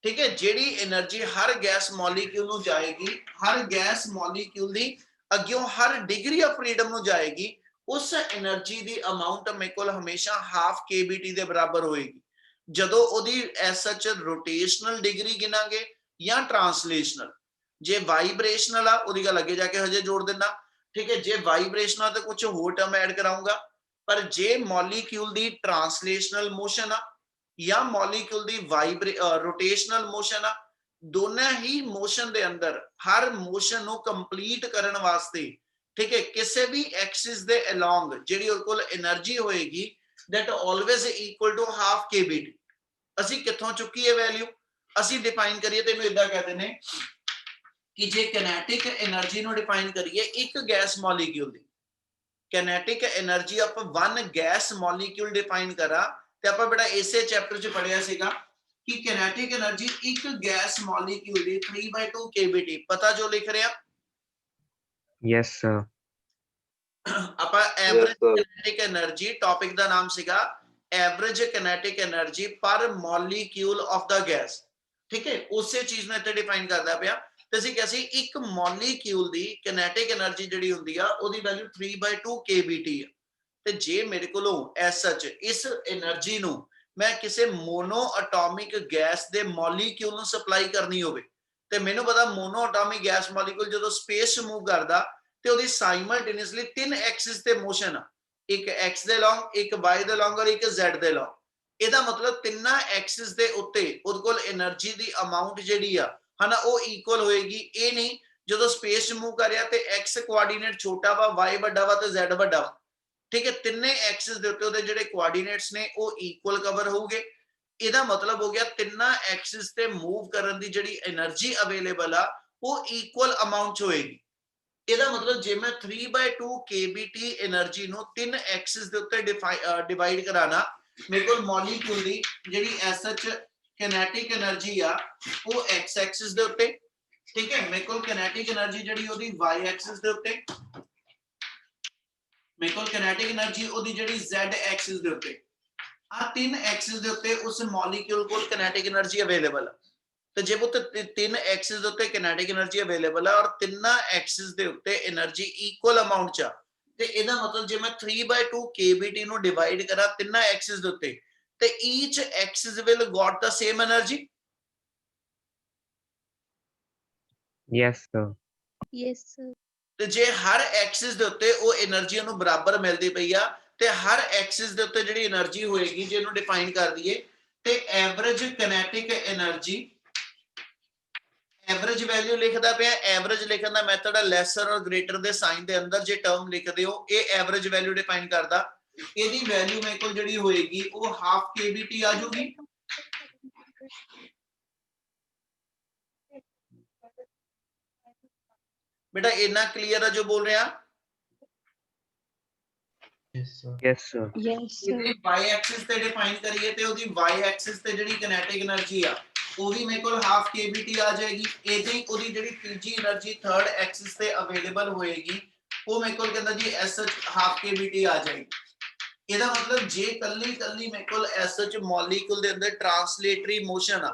ਠੀਕ ਹੈ, ਜਿਹੜੀ energy ਹਰ gas molecule ਨੂੰ ਜਾਏਗੀ, ਹਰ gas molecule the ਅੱਗਿਓਂ Har degree of freedom ਨੂੰ ਜਾਏਗੀ, ਉਸ એનર્ਜੀ ਦੀ ਅਮਾਉਂਟ ਮੇਰੇ ਕੋਲ ਹਮੇਸ਼ਾ ਹਾਫ kBT ਦੇ ਬਰਾਬਰ ਹੋਏਗੀ। ਜਦੋਂ ਉਹਦੀ ਐਸ ਸੱਚ ਰੋਟੇਸ਼ਨਲ ਡਿਗਰੀ ਗਿਣਾਂਗੇ ਜਾਂ ਟ੍ਰਾਂਸਲੇਸ਼ਨਲ, ਜੇ ਵਾਈਬ੍ਰੇਸ਼ਨਲ ਆ ਉਹਦੀ ਗੱਲ ਅੱਗੇ ਜਾ ਕੇ ਹਜੇ ਜੋੜ ਦਿੰਦਾ। ਠੀਕ ਹੈ, ਜੇ ਵਾਈਬ੍ਰੇਸ਼ਨਲ ਤੇ ਕੁਝ ਹੋਰ ਟਰਮ ਐਡ ਕਰਾਉਂਗਾ, ਪਰ ਜੇ ਮੋਲੀਕਿਊਲ ਦੀ ਟ੍ਰਾਂਸਲੇਸ਼ਨਲ ਮੋਸ਼ਨ ਆ ਜਾਂ ਮੋਲੀਕਿਊਲ ਦੀ ਰੋਟੇਸ਼ਨਲ ਮੋਸ਼ਨ ਆ, ਦੋਨਾਂ ਹੀ ਮੋਸ਼ਨ ਦੇ ਅੰਦਰ ਹਰ ਮੋਸ਼ਨ ਨੂੰ ਕੰਪਲੀਟ ਕਰਨ ਵਾਸਤੇ, ਠੀਕ ਹੈ, ਕਿਸੇ ਵੀ ਐਕਸਿਸ ਦੇ ਅਲੋਂਗ ਜਿਹੜੀ ਉਹਦੇ ਕੋਲ એનર્ਜੀ ਹੋਏਗੀ that always equal to half kbt। ਅਸੀਂ ਕਿੱਥੋਂ ਚੁੱਕੀ ਹੈ ਵੈਲਿਊ? ਅਸੀਂ ਡਿਫਾਈਨ ਕਰੀਏ ਤੇ ਇਹਨੂੰ ਇਦਾਂ ਕਹਿੰਦੇ ਨੇ ਕਿ ਜੇ ਕਿਨੈਟਿਕ એનર્ਜੀ ਨੂੰ ਡਿਫਾਈਨ ਕਰੀਏ ਇੱਕ ਗੈਸ ਮੋਲੀਕਿਊਲ ਦੀ, ਕਿਨੈਟਿਕ એનર્ਜੀ ਆਪਾਂ ਵਨ ਗੈਸ ਮੋਲੀਕਿਊਲ ਡਿਫਾਈਨ ਕਰਾ ਤੇ ਆਪਾਂ ਬੜਾ ਇਸੇ ਚੈਪਟਰ 'ਚ ਪੜਿਆ ਸੀਗਾ ਕਿ ਕਿਨੈਟਿਕ એનર્ਜੀ ਇੱਕ ਗੈਸ ਮੋਲੀਕਿਊਲ ਦੀ 3/2 kbt। ਪਤਾ ਜੋ ਲਿਖ ਰਿਹਾ Yes, sir. ਆਪਾਂ ਐਵਰੇਜ ਕਿਨੈਟਿਕ એનર્ਜੀ, ਟੌਪਿਕ ਦਾ ਨਾਮ ਸੀਗਾ ਐਵਰੇਜ ਕਿਨੈਟਿਕ એનર્ਜੀ ਪਰ ਮੋਲੀਕਿਊਲ ਆਫ ਦਾ ਗੈਸ, ਠੀਕ ਹੈ, ਉਸੇ ਚੀਜ਼ ਨੂੰ ਇੱਥੇ ਡਿਫਾਈਨ ਕਰਦਾ ਪਿਆ। ਤੇ ਅਸੀਂ ਕਿਹਾ ਸੀ ਇੱਕ ਮੋਲੀਕਿਊਲ ਦੀ ਕਿਨੈਟਿਕ એનર્ਜੀ ਜਿਹੜੀ ਹੁੰਦੀ ਆ ਉਹਦੀ ਵੈਲਿਊ 3/2 kbt ਆ। ਤੇ ਜੇ ਮੇਰੇ ਕੋਲੋਂ ਐਸ ਸੱਚ ਇਸ એનર્ਜੀ ਨੂੰ ਮੈਂ ਕਿਸੇ ਮੋਨੋ ਐਟੋਮਿਕ ਗੈਸ ਦੇ ਮੋਲੀਕਿਊਲ ਨੂੰ ਸਪਲਾਈ ਕਰਨੀ ਹੋਵੇ, ਤੇ ਮੈਨੂੰ ਪਤਾ ਮੋਨੋ ਐਟੋਮਿਕ ਗੈਸ ਮੋਲੀਕਿਊਲ ਜਦੋਂ ਸਪੇਸ 'ਚ ਮੂਵ ਕਰਦਾ ਤੇ ਉਹਦੀ ਸਾਈਮਲਟੇਨੀਅਸਲੀ 3 ਐਕਸਿਸ ਤੇ ਮੋਸ਼ਨ ਆ, ਇੱਕ x ਦੇ ਲੌਂਗ, ਇੱਕ y ਦੇ ਲੌਂਗ ਔਰ ਇੱਕ z ਦੇ ਲੌਂਗ। ਇਹਦਾ ਮਤਲਬ ਤਿੰਨਾਂ ਐਕਸਿਸ ਦੇ ਉੱਤੇ ਉਹਦੇ ਕੋਲ એનર્ਜੀ ਦੀ ਅਮਾਉਂਟ ਜਿਹੜੀ ਆ ਹਨਾ ਉਹ ਇਕੁਅਲ ਹੋਏਗੀ। ਇਹ ਨਹੀਂ ਜਦੋਂ ਸਪੇਸ 'ਚ ਮੂਵ ਕਰ ਰਿਹਾ ਤੇ x ਕੋਆਰਡੀਨੇਟ ਛੋਟਾ ਵਾ, y ਵੱਡਾ ਵਾ ਤੇ z ਵੱਡਾ ਵਾ, ਠੀਕ ਹੈ, ਤਿੰਨੇ ਐਕਸਿਸ ਦੇ ਉੱਤੇ ਉਹਦੇ ਜਿਹੜੇ ਕੋਆਰਡੀਨੇਟਸ ਨੇ ਉਹ ਇਕੁਅਲ ਕਵਰ ਹੋਊਗੇ। ਇਹਦਾ ਮਤਲਬ ਹੋ ਗਿਆ ਤਿੰਨਾਂ ਐਕਸਿਸ ਤੇ ਮੂਵ ਕਰਨ ਦੀ ਜਿਹੜੀ એનર્ਜੀ ਅਵੇਲੇਬਲ ਆ ਉਹ ਇਕੁਅਲ ਅਮਾਉਂਟ 'ਚ ਹੋਏਗੀ। ਇਹਦਾ ਮਤਲਬ ਜੇ ਮੈਂ 3/2 kbt એનર્ਜੀ ਨੂੰ 3 ਐਕਸਿਸ ਦੇ ਉੱਤੇ ਡਿਵਾਈਡ ਕਰਾਣਾ, ਮੇਰੇ ਕੋਲ ਮੋਲੀਕਿਊਲ ਦੀ ਜਿਹੜੀ ਐਸ ਸੱਚ ਕਿਨੈਟਿਕ એનર્ਜੀ ਆ ਉਹ x ਐਕਸਿਸ ਦੇ ਉੱਤੇ, ਠੀਕ ਹੈ, ਮੇਰੇ ਕੋਲ ਕਿਨੈਟਿਕ એનર્ਜੀ ਜਿਹੜੀ ਉਹਦੀ y ਐਕਸਿਸ ਦੇ ਉੱਤੇ, ਮੇਰੇ ਕੋਲ ਕਿਨੈਟਿਕ એનર્ਜੀ ਉਹਦੀ ਜਿਹੜੀ z ਐਕਸਿਸ ਦੇ ਉੱਤੇ, ਆ 3 ਐਕਸਿਸ ਦੇ ਉੱਤੇ ਉਸ ਮੋਲੀਕਿਊਲ ਕੋਲ ਕਿਨੈਟਿਕ એનર્ਜੀ ਅਵੇਲੇਬਲ ਆ। ਤੇ ਜੇ ਉਹ 3 ਐਕਸਿਸ ਦੇ ਉੱਤੇ ਕਿਨੈਟਿਕ એનર્ਜੀ ਅਵੇਲੇਬਲ ਆ ਔਰ ਤਿੰਨਾਂ ਐਕਸਿਸ ਦੇ ਉੱਤੇ એનર્ਜੀ ਇਕੁਅਲ ਅਮਾਉਂਟ 'ਚ ਆ, ਤੇ ਇਹਦਾ ਮਤਲਬ ਜੇ ਮੈਂ 3/2 kbt ਨੂੰ ਡਿਵਾਈਡ ਕਰਾਂ ਤਿੰਨਾਂ ਐਕਸਿਸ ਦੇ ਉੱਤੇ ਤੇ each axis will got the same energy. Yes, sir. Yes, sir. ਤੇ ਜੇ ਹਰ ਐਕਸਿਸ ਦੇ ਉੱਤੇ ਉਹ એનર્ਜੀ ਉਹਨੂੰ ਬਰਾਬਰ ਮਿਲਦੀ ਪਈ ਆ ਤੇ ਹਰ ਐਕਸਿਸ ਦੇ ਉੱਤੇ ਜਿਹੜੀ એનર્ਜੀ ਹੋਏਗੀ ਜੇ ਇਹਨੂੰ ਡਿਫਾਈਨ ਕਰ ਦਈਏ ਤੇ ਐਵਰੇਜ ਕਿਨੈਟਿਕ એનર્ਜੀ, ਐਵਰੇਜ ਵੈਲਿਊ ਲਿਖਦਾ ਪਿਆ, ਐਵਰੇਜ ਲਿਖਣ ਦਾ ਮੈਥਡ ਹੈ ਲੈਸਰ ਔਰ ਗ੍ਰੇਟਰ ਦੇ ਸਾਈਨ ਦੇ ਅੰਦਰ ਜੇ ਟਰਮ ਲਿਖਦੇ ਹੋ ਇਹ ਐਵਰੇਜ ਵੈਲਿਊ ਡਿਫਾਈਨ ਕਰਦਾ। ਇਹਦੀ ਵੈਲਿਊ ਮੇਰੇ ਕੋਲ ਜਿਹੜੀ ਹੋਏਗੀ ਉਹ ਹਾਫ kbt ਆ ਜੂਗੀ। बेटा इतना क्लियर है जो बोल रहे हैं? Yes, sir. Yes, sir. Yes, sir. ਇਹਦੇ y ਐਕਸਿਸ ਤੇ ਡਿਫਾਈਨ ਕਰੀਏ ਤੇ ਉਹਦੀ y ਐਕਸਿਸ ਤੇ ਜਿਹੜੀ ਕਿਨੈਟਿਕ એનર્ਜੀ ਆ ਉਹ ਵੀ ਮੇਰੇ ਕੋਲ ਹਾਫ kbt ਆ ਜਾਏਗੀ। ਇਹਦੇ ਹੀ ਉਹਦੀ ਜਿਹੜੀ ਤੀਜੀ એનર્ਜੀ ਥਰਡ ਐਕਸਿਸ ਤੇ ਅਵੇਲੇਬਲ ਹੋਏਗੀ ਉਹ ਮੇਰੇ ਕੋਲ ਕਹਿੰਦਾ ਜੀ ਐਸਐਚ ਹਾਫ kbt ਆ ਜਾਏਗੀ। ਇਹਦਾ ਮਤਲਬ ਜੇ ਕੱਲੀ ਕੱਲੀ ਮੇਰੇ ਕੋਲ ਐਸਐਚ ਮੋਲੀਕੂਲ ਦੇ ਅੰਦਰ ਟ੍ਰਾਂਸਲੇਟਰੀ ਮੋਸ਼ਨ ਆ,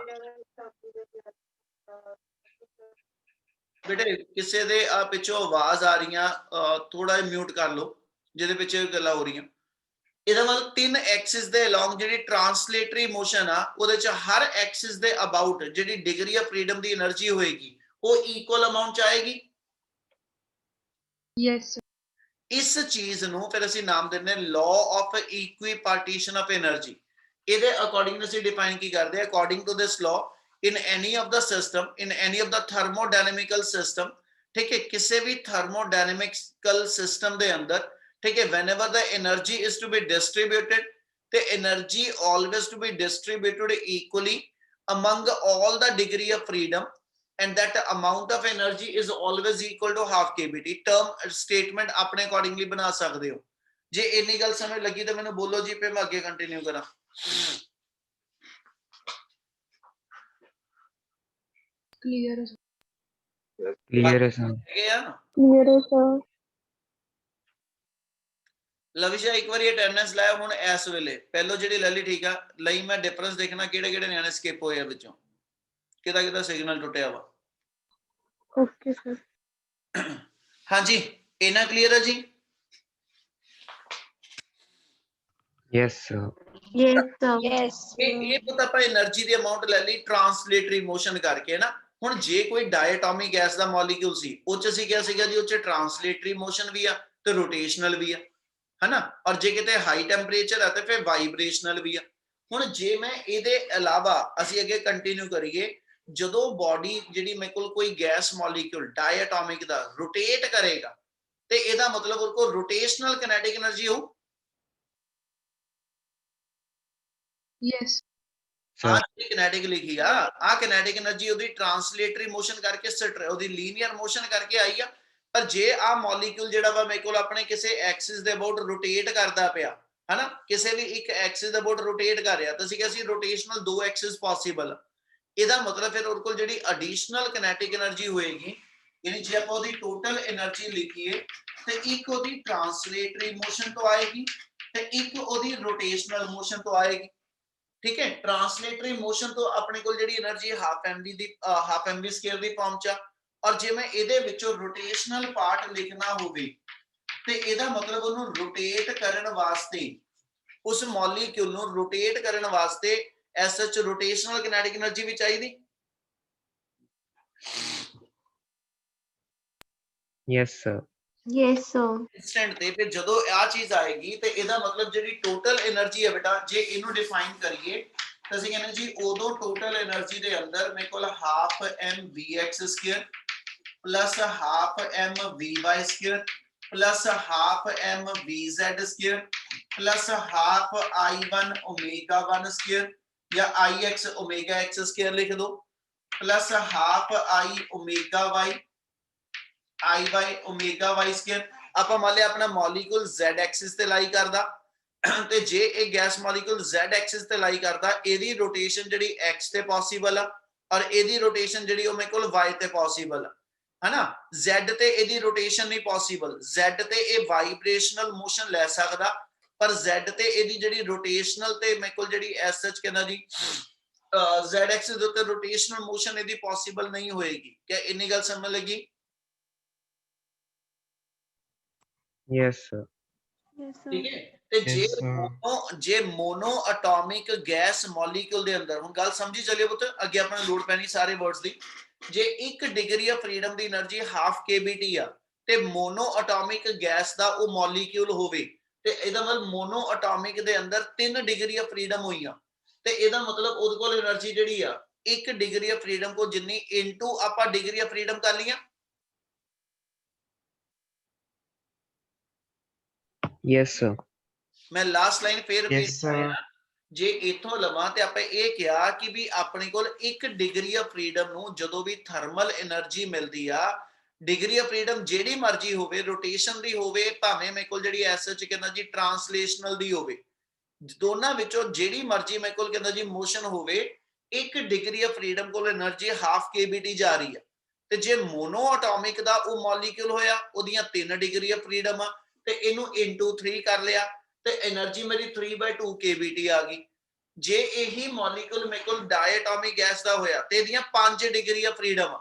ਬੇਟੇ ਕਿਸੇ ਦੇ ਆ ਪਿੱਛੋਂ ਆਵਾਜ਼ ਆ ਰਹੀਆਂ, ਥੋੜਾ ਜਿਹਾ ਮਿਊਟ ਕਰ ਲਓ ਜਿਹਦੇ ਵਿੱਚ ਗੱਲਾਂ ਹੋ ਰਹੀਆਂ। ਇਹਦਾ ਮਤਲਬ 3 ਐਕਸਿਸ ਦੇ ਅਲੋਂਗ ਜਿਹੜੀ ਟ੍ਰਾਂਸਲੇਟਰੀ ਮੋਸ਼ਨ ਆ ਉਹਦੇ ਚ ਹਰ ਐਕਸਿਸ ਦੇ ਅਬਾਊਟ ਜਿਹੜੀ degree of freedom the energy ਹੋਏਗੀ ਉਹ ਇਕੁਅਲ ਅਮਾਉਂਟ ਚ ਆਏਗੀ। Yes, sir. ਇਸ ਚੀਜ਼ ਨੂੰ ਫਿਰ ਅਸੀਂ ਨਾਮ ਦਿੰਦੇ law of equipartition of energy. ਇਹਦੇ ਅਕੋਰਡਿੰਗ ਅਸੀਂ ਡਿਫਾਈਨ ਕੀ ਕਰਦੇ ਆ, according to this law in any of the system, in any of the thermodynamical system, ठीक है, किसी भी thermodynamical system ਦੇ ਅੰਦਰ, ठीक है, whenever the energy is to be distributed, the energy always to be distributed equally among all the degree of freedom, and that amount of energy is always equal to half kbt। term statement अपने accordingly बना सकते हो। जे इन्नी गल समझ लगी तो मैंने बोलो जी, फिर मैं आगे कंटिन्यू करा। Clear is Clear, sir. Clear, sir. ਲਵਿਸ਼ਾ ਇੱਕ ਵਾਰੀ ਅਟੈਂਡੈਂਸ ਲਾਇਆ ਹੁਣ ਇਸ ਵੇਲੇ, ਪਹਿਲੋ ਜਿਹੜੀ ਲੈ ਲਈ ਠੀਕ ਆ, ਲਈ ਮੈਂ ਡਿਫਰੈਂਸ ਦੇਖਣਾ ਕਿਹੜੇ ਕਿਹੜੇ ਨਿਆਣੇ ਸਕਿਪ ਹੋਏ ਆ ਵਿੱਚੋਂ, ਕਿਹਦਾ ਕਿਹਦਾ ਸਿਗਨਲ ਟੁੱਟਿਆ ਵਾ। Okay, sir. ਹਾਂਜੀ ਇਹਨਾਂ ਕਲੀਅਰ ਹੈ ਜੀ? Yes, sir. Yes, sir. Yes. ਇਹ ਪਤਾ ਆਪਾਂ એનર્ਜੀ ਦੀ ਅਮਾਉਂਟ ਲੈ ਲਈ ਟ੍ਰਾਂਸਲੇਟਰੀ ਮੋਸ਼ਨ ਕਰਕੇ ਨਾ। ਹੁਣ ਜੇ ਕੋਈ ਡਾਇਆਟੋਮਿਕ ਗੈਸ ਦਾ ਮੋਲੀਕਿਊਲ ਸੀ ਉਹ ਚ ਅਸੀਂ ਕਿਹਾ ਸੀਗਾ ਜੀ ਉਹ ਚ ਟ੍ਰਾਂਸਲੇਟਰੀ ਮੋਸ਼ਨ ਵੀ ਆ ਤੇ ਰੋਟੇਸ਼ਨਲ ਵੀ ਆ, ਹਨਾ, ਔਰ ਜੇ ਕਿਤੇ ਹਾਈ ਟੈਂਪਰੇਚਰ ਹੈ ਤੇ ਫਿਰ ਵਾਈਬ੍ਰੇਸ਼ਨਲ ਵੀ ਆ। ਹੁਣ ਜੇ ਮੈਂ ਇਹਦੇ ਇਲਾਵਾ ਅਸੀਂ ਅੱਗੇ ਕੰਟੀਨਿਊ ਕਰੀਏ, ਜਦੋਂ ਬੋਡੀ ਜਿਹੜੀ ਮੇਰੇ ਕੋਲ ਕੋਈ ਗੈਸ ਮੋਲੀਕਿਊਲ ਡਾਇਐਟੋਮਿਕ ਦਾ ਰੋਟੇਟ ਕਰੇਗਾ ਤੇ ਇਹਦਾ ਮਤਲਬ ਉਹਦੇ ਕੋਲ ਰੋਟੇਸ਼ਨਲ ਕਿਨੈਟਿਕ एनर्जी ਹੋ। Yes. sir, किनेटिक लिखी आ किनेटिक एनर्जी ਉਹਦੀ ਟ੍ਰਾਂਸਲੇਟਰੀ ਮੋਸ਼ਨ ਕਰਕੇ ਉਹਦੀ ਲੀਨੀਅਰ ਮੋਸ਼ਨ ਕਰਕੇ ਆਈ ਆ। ਪਰ ਜੇ ਆ ਮੋਲੀਕਿਊਲ ਜਿਹੜਾ ਵਾ ਮੇਰੇ ਕੋਲ ਆਪਣੇ ਕਿਸੇ ਐਕਸਿਸ ਦੇ ਅਬਾਊਟ ਰੋਟੇਟ ਕਰਦਾ ਪਿਆ ਹੈ ਨਾ, ਕਿਸੇ ਵੀ ਇੱਕ ਐਕਸਿਸ ਦੇ ਅਬਾਊਟ ਰੋਟੇਟ ਕਰ ਰਿਹਾ, ਤਾਂ ਅਸੀਂ ਕਿਹਾ ਸੀ ਰੋਟੇਸ਼ਨਲ ਦੋ ਐਕਸਿਸ ਪੋਸੀਬਲ। ਇਹਦਾ ਮਤਲਬ ਫਿਰ ਉਹਦੇ ਕੋਲ ਜਿਹੜੀ ਐਡੀਸ਼ਨਲ ਕਿਨੈਟਿਕ એનર્ਜੀ ਹੋਏਗੀ, ਯਾਨੀ ਜੇ ਆਪਾਂ ਉਹਦੀ ਟੋਟਲ એનર્ਜੀ ਲਿਖੀਏ ਤੇ ਇੱਕ ਉਹਦੀ ਟ੍ਰਾਂਸਲੇਟਰੀ ਮੋਸ਼ਨ ਤੋਂ ਆਏਗੀ ਤੇ ਇੱਕ ਉਹਦੀ ਰੋਟੇਸ਼ਨਲ ਮੋਸ਼ਨ ਤੋਂ ਆਏਗੀ। ठीक है, ट्रांसलेटरी मोशन तो अपने को जेडी energy half M v square दी पहुंचा। और जे मैं ਇਹਦੇ ਵਿੱਚੋਂ रोटेशनल पार्ट लिखना होवे ਤੇ ਇਹਦਾ ਮਤਲਬ ਉਹਨੂੰ ਰੋਟੇਟ ਕਰਨ ਵਾਸਤੇ, ਉਸ ਮੋਲੀਕਿਊਲ ਨੂੰ ਰੋਟੇਟ ਕਰਨ ਵਾਸਤੇ ਐਸ ਸੱਚ ਰੋਟੇਸ਼ਨਲ ਕਿਨੈਟਿਕ એનર્ਜੀ ਵੀ ਚਾਹੀਦੀ। yes sir, Yes, sir. Instant ਤੇ ਫਿਰ ਜਦੋਂ ਆ ਚੀਜ਼ ਆਏਗੀ ਤੇ ਇਹਦਾ ਮਤਲਬ ਜਿਹੜੀ ਟੋਟਲ એનર્ਜੀ ਹੈ ਬੇਟਾ, ਜੇ ਇਹਨੂੰ ਡਿਫਾਈਨ ਕਰੀਏ ਤਾਂ ਅਸੀਂ ਕਹਿੰਦੇ ਜੀ ਉਦੋਂ ਟੋਟਲ એનર્ਜੀ ਦੇ ਅੰਦਰ ਮੇਰੇ ਕੋਲ half M V X square plus half M V Y square plus half M V Z square plus half I one omega one square या I X omega X square लिख दो plus half I omega Y omega Y square. ਆਪਾਂ ਮੰਨ ਲਿਆ ਆਪਣਾ molecule z Axis ਤੇ ਲਾਈ ਕਰਦਾ ਤੇ ਜੇ ਇਹ ਗੈਸ ਮੋਲੀਕੂਲ z ਐਕਸਿਸ ਤੇ ਲਾਈ ਕਰਦਾ, ਇਹਦੀ ਰੋਟੇਸ਼ਨ ਜਿਹੜੀ x ਤੇ ਪੋਸੀਬਲ ਆ ਔਰ ਇਹਦੀ ਰੋਟੇਸ਼ਨ ਜਿਹੜੀ ਉਹ ਮੇਰੇ ਕੋਲ y ਤੇ ਪੋਸੀਬਲ ਆ, है ना। Z ਤੇ ਇਹਦੀ ਰੋਟੇਸ਼ਨ ਨਹੀਂ ਪੋਸੀਬਲ, Z ਤੇ ਇਹ ਵਾਈਬ੍ਰੇਸ਼ਨਲ ਮੋਸ਼ਨ ਲੈ ਸਕਦਾ, ਪਰ Z ਤੇ ਇਹਦੀ ਜਿਹੜੀ ਰੋਟੇਸ਼ਨਲ ਤੇ ਮੇਰੇ ਕੋਲ ਜਿਹੜੀ ਐਸ ਸੱਚ ਕਹਿੰਦਾ ਜੀ Z ਐਕਸਿਸ ਦੇ ਉੱਤੇ ਰੋਟੇਸ਼ਨਲ ਮੋਸ਼ਨ ਇਹਦੀ ਪੋਸੀਬਲ ਨਹੀਂ ਹੋਏਗੀ। ਕਿ ਇੰਨੀ ਗੱਲ ਸਮਝ ਲੱਗੀ? yes sir, Yes, sir. ਠੀਕ ਹੈ। ਤੇ ਜੇ ਮੋਨੋ ਐਟੋਮਿਕ ਗੈਸ ਮੋਲੀਕਿਊਲ ਦੇ ਅੰਦਰ, ਹੁਣ ਗੱਲ ਸਮਝੀ ਚੱਲਿਓ ਪੁੱਤ, ਅੱਗੇ ਆਪਾਂ ਨੂੰ ਲੋੜ ਪੈਣੀ ਸਾਰੇ ਵਰਡਸ ਦੀ। ਜੇ 1 degree of freedom the energy half kBT ਆ ਤੇ ਮੋਨੋ ਐਟੋਮਿਕ ਗੈਸ ਦਾ ਉਹ ਮੋਲੀਕਿਊਲ ਹੋਵੇ ਤੇ ਇਹਦਾ ਮਤਲਬ ਮੋਨੋ ਐਟੋਮਿਕ ਦੇ ਅੰਦਰ 3 ਡਿਗਰੀ ਆਫ ਫਰੀडम ਹੋਈਆਂ ਤੇ ਇਹਦਾ ਮਤਲਬ ਉਹਦੇ ਕੋਲ એનર્ਜੀ ਜਿਹੜੀ ਆ 1 ਡਿਗਰੀ ਆਫ ਫਰੀडम ਕੋ ਜਿੰਨੀ ਇਨਟੂ ਆਪਾਂ ਡਿਗਰੀ ਆਫ ਫਰੀडम ਕਰ ਲਈਆਂ। yes sir, ਮੈਂ ਲਾਸਟ ਲਾਈਨ ਫੇਰ ਰਿਪੀਟ Yes, ਕਰ sir. ਰਿਹਾ, ਜੇ ਇਥੋਂ ਲਵਾਂ ਤੇ ਆਪਾਂ ਇਹ ਕਿਹਾ ਕਿ ਵੀ ਆਪਣੇ ਕੋਲ 1 ਡਿਗਰੀ ਆਫ ਫਰੀडम ਨੂੰ ਜਦੋਂ ਵੀ ਥਰਮਲ એનર્ਜੀ ਮਿਲਦੀ ਆ, ਡਿਗਰੀ ਆਫ ਫਰੀडम ਜਿਹੜੀ ਮਰਜ਼ੀ ਹੋਵੇ, ਰੋਟੇਸ਼ਨ ਦੀ ਹੋਵੇ ਭਾਵੇਂ ਮੇਰੇ ਕੋਲ ਜਿਹੜੀ ਐਸ ਐਚ ਕਹਿੰਦਾ ਜੀ ਟ੍ਰਾਂਸਲੇਸ਼ਨਲ ਦੀ ਹੋਵੇ, ਦੋਨਾਂ ਵਿੱਚੋਂ ਜਿਹੜੀ ਮਰਜ਼ੀ ਮੇਰੇ ਕੋਲ ਕਹਿੰਦਾ ਜੀ ਮੋਸ਼ਨ ਹੋਵੇ, 1 ਡਿਗਰੀ ਆਫ ਫਰੀडम ਕੋਲ એનર્ਜੀ ਹਾਫ kBT ਜਾ ਰਹੀ ਆ। ਤੇ ਜੇ ਮੋਨੋ ਐਟੋਮਿਕ ਦਾ ਉਹ ਮੋਲੀਕਿਊਲ ਹੋਇਆ, ਉਹਦੀਆਂ 3 ਡਿਗਰੀ ਆਫ ਫਰੀडम ਆ ਤੇ ਇਹਨੂੰ ਇਨਟੂ 3 ਕਰ ਲਿਆ ਤੇ એનર્ਜੀ ਮੇਰੀ 3/2 kBT ਆ ਗਈ। ਜੇ ਇਹੀ ਮੋਲੀਕਿਊਲ ਮੇਰੇ ਕੋਲ ਡਾਇਐਟੋਮਿਕ ਗੈਸ ਦਾ ਹੋਇਆ ਤੇ ਇਹਦੀਆਂ 5 ਡਿਗਰੀ ਆਫ ਫਰੀडम ਆ,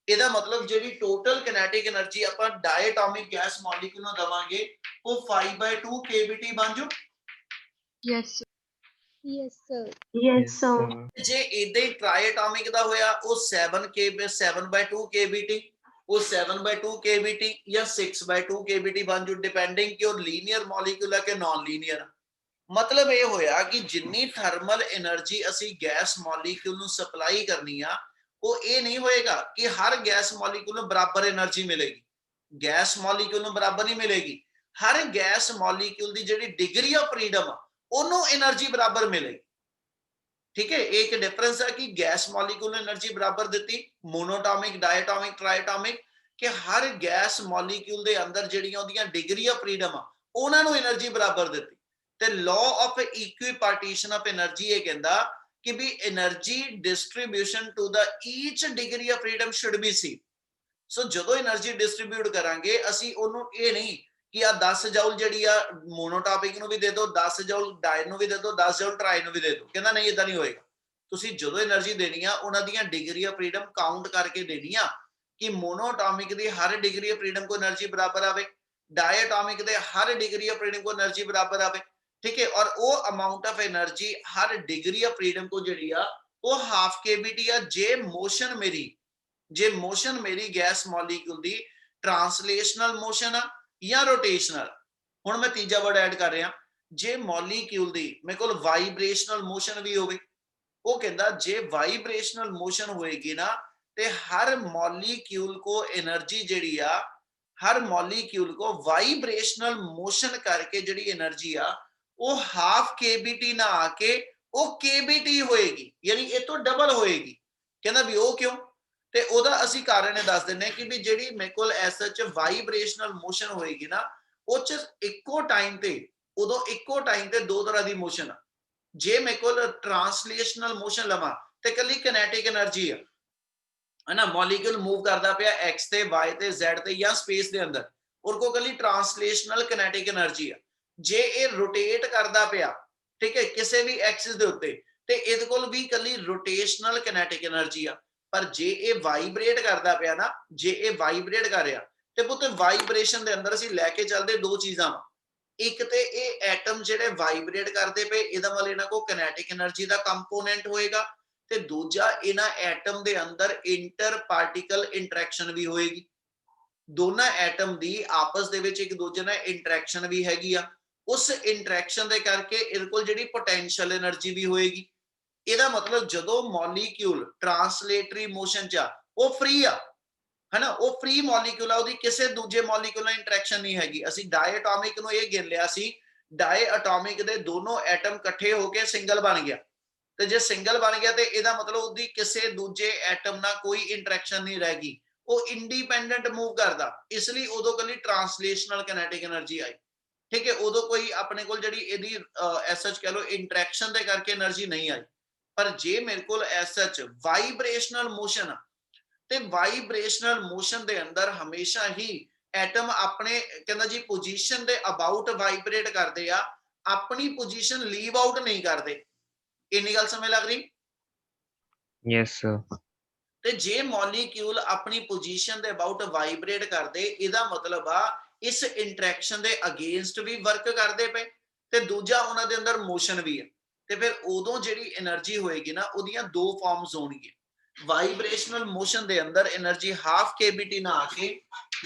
ਇਹਦਾ ਮਤਲਬ ਜਿਹੜੀ ਟੋਟਲ ਕਿਨੈਟਿਕ એનર્ਜੀ ਆਪਾਂ ਡਾਇਐਟੋਮਿਕ ਗੈਸ ਮੋਲੀਕਿਊਲ ਨੂੰ ਦਵਾਂਗੇ ਉਹ 5/2 kBT ਬਣ ਜੂ। Yes, sir. Yes, sir. Yes, sir. ਜੇ ਇਦਾਂ ਹੀ ਟ੍ਰਾਈਐਟੋਮਿਕ ਦਾ ਹੋਇਆ ਉਹ 7/2 kBT, ਉਹ 7/2 kBT ਜਾਂ 6/2 kBT ਬਣ ਜੂ, ਡਿਪੈਂਡਿੰਗ ਕਿ ਉਹ ਲੀਨੀਅਰ ਮੋਲੀਕਿਊਲ ਹੈ ਕਿ ਨਾਨ ਲੀਨੀਅਰ। ਮਤਲਬ ਇਹ ਹੋਇਆ ਕਿ ਜਿੰਨੀ ਥਰਮਲ એનર્ਜੀ ਅਸੀਂ ਗੈਸ ਮੋਲੀਕਿਊਲ ਨੂੰ ਸਪਲਾਈ ਕਰਨੀ ਆ, ਉਹ ਇਹ ਨਹੀਂ ਹੋਏਗਾ ਕਿ ਹਰ ਗੈਸ ਮੋਲੀਕਿਊਲ ਨੂੰ ਬਰਾਬਰ એનર્ਜੀ ਮਿਲੇਗੀ। ਗੈਸ ਮੋਲੀਕਿਊਲ ਨੂੰ ਬਰਾਬਰ ਨਹੀਂ ਮਿਲੇਗੀ, ਹਰ ਗੈਸ ਮੋਲੀਕਿਊਲ ਦੀ ਜਿਹੜੀ ਡਿਗਰੀ ਆਫ ਫਰੀडम ਆ ਉਹਨੂੰ એનર્ਜੀ ਬਰਾਬਰ ਮਿਲੇਗੀ। ठीक है, एक डिफरेंस है कि गैस मॉलिक्यूल ने एनर्जी बराबर दी, मोनोटॉमिक डायटोमिक ट्राइटोमिक कि हर गैस मॉलिक्यूल दे अंदर ਜਿਹੜੀਆਂ ਉਹਦੀਆਂ ਡਿਗਰੀ ਆਫ ਫਰੀडम ਆ ਉਹਨਾਂ ਨੂੰ એનર્ਜੀ ਬਰਾਬਰ ਦਿੱਤੀ। ਤੇ law of equipartition of energy ਇਹ ਕਹਿੰਦਾ ਕਿ we energy distribution to the each degree of freedom should be ਸੀ। ਸੋ ਜਦੋਂ એનર્ਜੀ ਡਿਸਟ੍ਰੀਬਿਊਟ ਕਰਾਂਗੇ ਅਸੀਂ ਉਹਨੂੰ ਇਹ ਨਹੀਂ ਕਿ ਆ 10 ਜੂਲ ਜਿਹੜੀ ਆ ਮੋਨੋਟੋਪਿਕ ਨੂੰ ਵੀ ਦੇ ਦਿਓ, 10 ਜੂਲ ਡਾਈ ਨੂੰ ਵੀ ਦੇ ਦਿਓ, 10 ਜੂਲ ਟਰਾਈ ਨੂੰ ਵੀ ਦੇ ਦਿਓ, ਕਹਿੰਦਾ ਨਹੀਂ ਇਦਾਂ ਨਹੀਂ ਹੋਏਗਾ। ਤੁਸੀਂ ਜਦੋਂ એનર્ਜੀ ਦੇਣੀ ਆ ਉਹਨਾਂ ਦੀਆਂ ਡਿਗਰੀ ਆਫ ਫਰੀडम ਕਾਊਂਟ ਕਰਕੇ ਦੇਣੀ ਆ ਕਿ ਮੋਨੋਟੋਮਿਕ ਦੀ ਹਰ ਡਿਗਰੀ ਆਫ ਫਰੀडम ਕੋ એનર્ਜੀ ਬਰਾਬਰ ਆਵੇ, diatomic they her degree of freedom को एनर्जी बराबर आवे, ठीक है। और वो amount of energy her degree of freedom को जी वो हाफ kBT आ। जे मोशन मेरी गैस मॉलिक्यूल दी ट्रांसलेशनल मोशन आ या रोटेशनल। हुण मैं तीजा वर्ड ऐड कर रहा, ਜੇ ਮੋਲੀਕਿਊਲ ਦੀ ਮੇਰੇ ਕੋਲ ਵਾਈਬ੍ਰੇਸ਼ਨਲ ਮੋਸ਼ਨ ਵੀ ਹੋਵੇ, ਉਹ ਕਹਿੰਦਾ ਜੇ ਵਾਈਬ੍ਰੇਸ਼ਨਲ ਮੋਸ਼ਨ ਹੋਏਗੀ ਨਾ ਤੇ ਹਰ ਮੋਲੀਕਿਊਲ ਕੋ એનર્ਜੀ ਜਿਹੜੀ ਆ, ਹਰ ਮੋਲੀਕਿਊਲ ਕੋ ਵਾਈਬ੍ਰੇਸ਼ਨਲ ਮੋਸ਼ਨ ਕਰਕੇ ਜਿਹੜੀ એનર્ਜੀ ਆ ਉਹ ਹਾਫ kBt ਨਾ ਆ ਕੇ ਉਹ kBt ਹੋਏਗੀ, ਯਾਨੀ ਇਹ ਤੋਂ ਡਬਲ ਹੋਏਗੀ। ਕਹਿੰਦਾ ਵੀ ਉਹ ਕਿਉਂ? ਤੇ ਉਹਦਾ ਅਸੀਂ ਕਾਰਨ ਇਹ ਦੱਸ ਦਿੰਨੇ ਕਿ ਵੀ ਜਿਹੜੀ ਮੇਰੇ ਕੋਲ ਐਸਐਚ ਵਾਈਬ੍ਰੇਸ਼ਨਲ ਮੋਸ਼ਨ ਹੋਏਗੀ ਨਾ, ਉਹ ਚ ਇੱਕੋ ਟਾਈਮ ਤੇ, ਉਦੋਂ ਇੱਕੋ ਟਾਈਮ ਤੇ ਦੋ ਤਰ੍ਹਾਂ ਦੀ ਮੋਸ਼ਨ ਆ। ਜੇ ਮੇਰੇ ਕੋਲ ਟ੍ਰਾਂਸਲੇਸ਼ਨਲ ਮੋਸ਼ਨ ਲਵਾਂ ਤੇ ਕੱਲੀ ਕਿਨੈਟਿਕ એનર્ਜੀ ਆ, है ना, मॉलिक्यूल मूव करता पे एक्स ते वाई ते जेड ते या स्पेस दे अंदर, और को कली ट्रांसलेशनल किनेटिक एनर्जी है। जे ये रोटेट करता पे, ठीक है, किसी भी एक्सिस दे उत्ते ते इहदे कोल भी कली रोटेशनल किनेटिक एनर्जी आ। पर जे ये वाइब्रेट करता पे ना, जे ये वाइब्रेट कर रहा ते पुत वाइब्रेशन दे अंदर असीं लैके चलदे दो चीज़ां, एक ते ये एटम जिहड़े वाइब्रेट करते पे इहदा मतलब इन्हां को किनेटिक एनर्जी दा कंपोनेंट होएगा, ਤੇ ਦੂਜਾ ਇਹਨਾਂ ਐਟਮ ਦੇ ਅੰਦਰ ਇੰਟਰ ਪਾਰਟੀਕਲ ਇੰਟਰੈਕਸ਼ਨ ਵੀ ਹੋਏਗੀ। ਦੋਨਾਂ ਐਟਮ ਦੀ ਆਪਸ ਦੇ ਵਿੱਚ ਇੱਕ ਦੂਜੇ ਨਾਲ ਇੰਟਰੈਕਸ਼ਨ ਵੀ ਹੈਗੀ ਆ। ਉਸ ਇੰਟਰੈਕਸ਼ਨ ਦੇ ਕਰਕੇ ਇਹਦੇ ਕੋਲ ਜਿਹੜੀ ਪੋਟੈਂਸ਼ੀਅਲ એનર્ਜੀ ਵੀ ਹੋਏਗੀ। ਇਹਦਾ ਮਤਲਬ ਜਦੋਂ ਮੋਲੀਕਿਊਲ ਟ੍ਰਾਂਸਲੇਟਰੀ ਮੋਸ਼ਨ ਚ ਆ, ਉਹ ਫ੍ਰੀ ਆ, ਹਨਾ, ਉਹ ਫ੍ਰੀ ਮੋਲੀਕਿਊਲ ਆ, ਉਹਦੀ ਕਿਸੇ ਦੂਜੇ ਮੋਲੀਕਿਊਲ ਨਾਲ ਇੰਟਰੈਕਸ਼ਨ ਨਹੀਂ ਹੈਗੀ। ਅਸੀਂ ਡਾਇਆਟੋਮਿਕ ਨੂੰ ਇਹ ਗਿਣ ਲਿਆ ਸੀ, ਡਾਇਆਟੋਮਿਕ ਦੇ ਦੋਨੋਂ ਐਟਮ ਇਕੱਠੇ ਹੋ ਕੇ ਸਿੰਗਲ ਬਣ ਗਿਆ, ਤੇ ਜੇ ਸਿੰਗਲ ਬਣ ਗਿਆ ਤੇ ਇਹਦਾ ਮਤਲਬ ਉਹਦੀ ਕਿਸੇ ਦੂਜੇ ਐਟਮ ਨਾਲ ਕੋਈ ਇੰਟਰੈਕਸ਼ਨ ਨਹੀਂ ਰਹੇਗੀ, ਉਹ ਇੰਡੀਪੈਂਡੈਂਟ ਮੂਵ ਕਰਦਾ। ਇਸ ਲਈ ਉਦੋਂ ਕੱਲੀ ਟ੍ਰਾਂਸਲੇਸ਼ਨਲ ਕਿਨੈਟਿਕ એનર્ਜੀ ਆਈ, ਠੀਕ ਹੈ, ਉਦੋਂ ਕੋਈ ਆਪਣੇ ਕੋਲ ਜਿਹੜੀ ਇਹਦੀ ਐਸਐਚ ਕਹ ਲੋ ਇੰਟਰੈਕਸ਼ਨ ਦੇ ਕਰਕੇ એનર્ਜੀ ਨਹੀਂ ਆਈ। ਪਰ ਜੇ ਮੇਰੇ ਕੋਲ ਐਸਐਚ ਵਾਈਬ੍ਰੇਸ਼ਨਲ ਮੋਸ਼ਨ ਆ, ਤੇ ਵਾਈਬ੍ਰੇਸ਼ਨਲ ਮੋਸ਼ਨ ਦੇ ਅੰਦਰ ਹਮੇਸ਼ਾ ਹੀ ਐਟਮ ਆਪਣੇ ਕਹਿੰਦਾ ਜੀ ਪੋਜੀਸ਼ਨ ਦੇ ਅਬਾਊਟ ਵਾਈਬ੍ਰੇਟ ਕਰਦੇ ਆ, ਆਪਣੀ ਪੋਜੀਸ਼ਨ ਲੀਵ ਆਊਟ ਨਹੀਂ ਕਰਦੇ। ਇੰਨੀ ਗੱਲ ਸਮਝ ਲੱਗ ਰਹੀ? Yes, sir. ਤੇ ਜੇ ਮੋਲੀਕਿਊਲ ਆਪਣੀ ਪੋਜੀਸ਼ਨ ਦੇ ਅਬਾਊਟ ਵਾਈਬ੍ਰੇਟ ਕਰਦੇ, ਇਹਦਾ ਮਤਲਬ ਆ ਇਸ ਇੰਟਰੈਕਸ਼ਨ ਦੇ ਅਗੇਂਸਟ ਵੀ ਵਰਕ ਕਰਦੇ ਪਏ, ਤੇ ਦੂਜਾ ਉਹਨਾਂ ਦੇ ਅੰਦਰ ਮੋਸ਼ਨ ਵੀ ਹੈ। ਤੇ ਫਿਰ ਉਦੋਂ ਜਿਹੜੀ એનર્ਜੀ ਹੋਏਗੀ ਨਾ, ਉਹਦੀਆਂ ਦੋ ਫਾਰਮਸ ਹੋਣਗੀਆਂ। ਵਾਈਬ੍ਰੇਸ਼ਨਲ ਮੋਸ਼ਨ ਦੇ ਅੰਦਰ એનર્ਜੀ ਹਾਫ kBt ਨਾ ਆ ਕੇ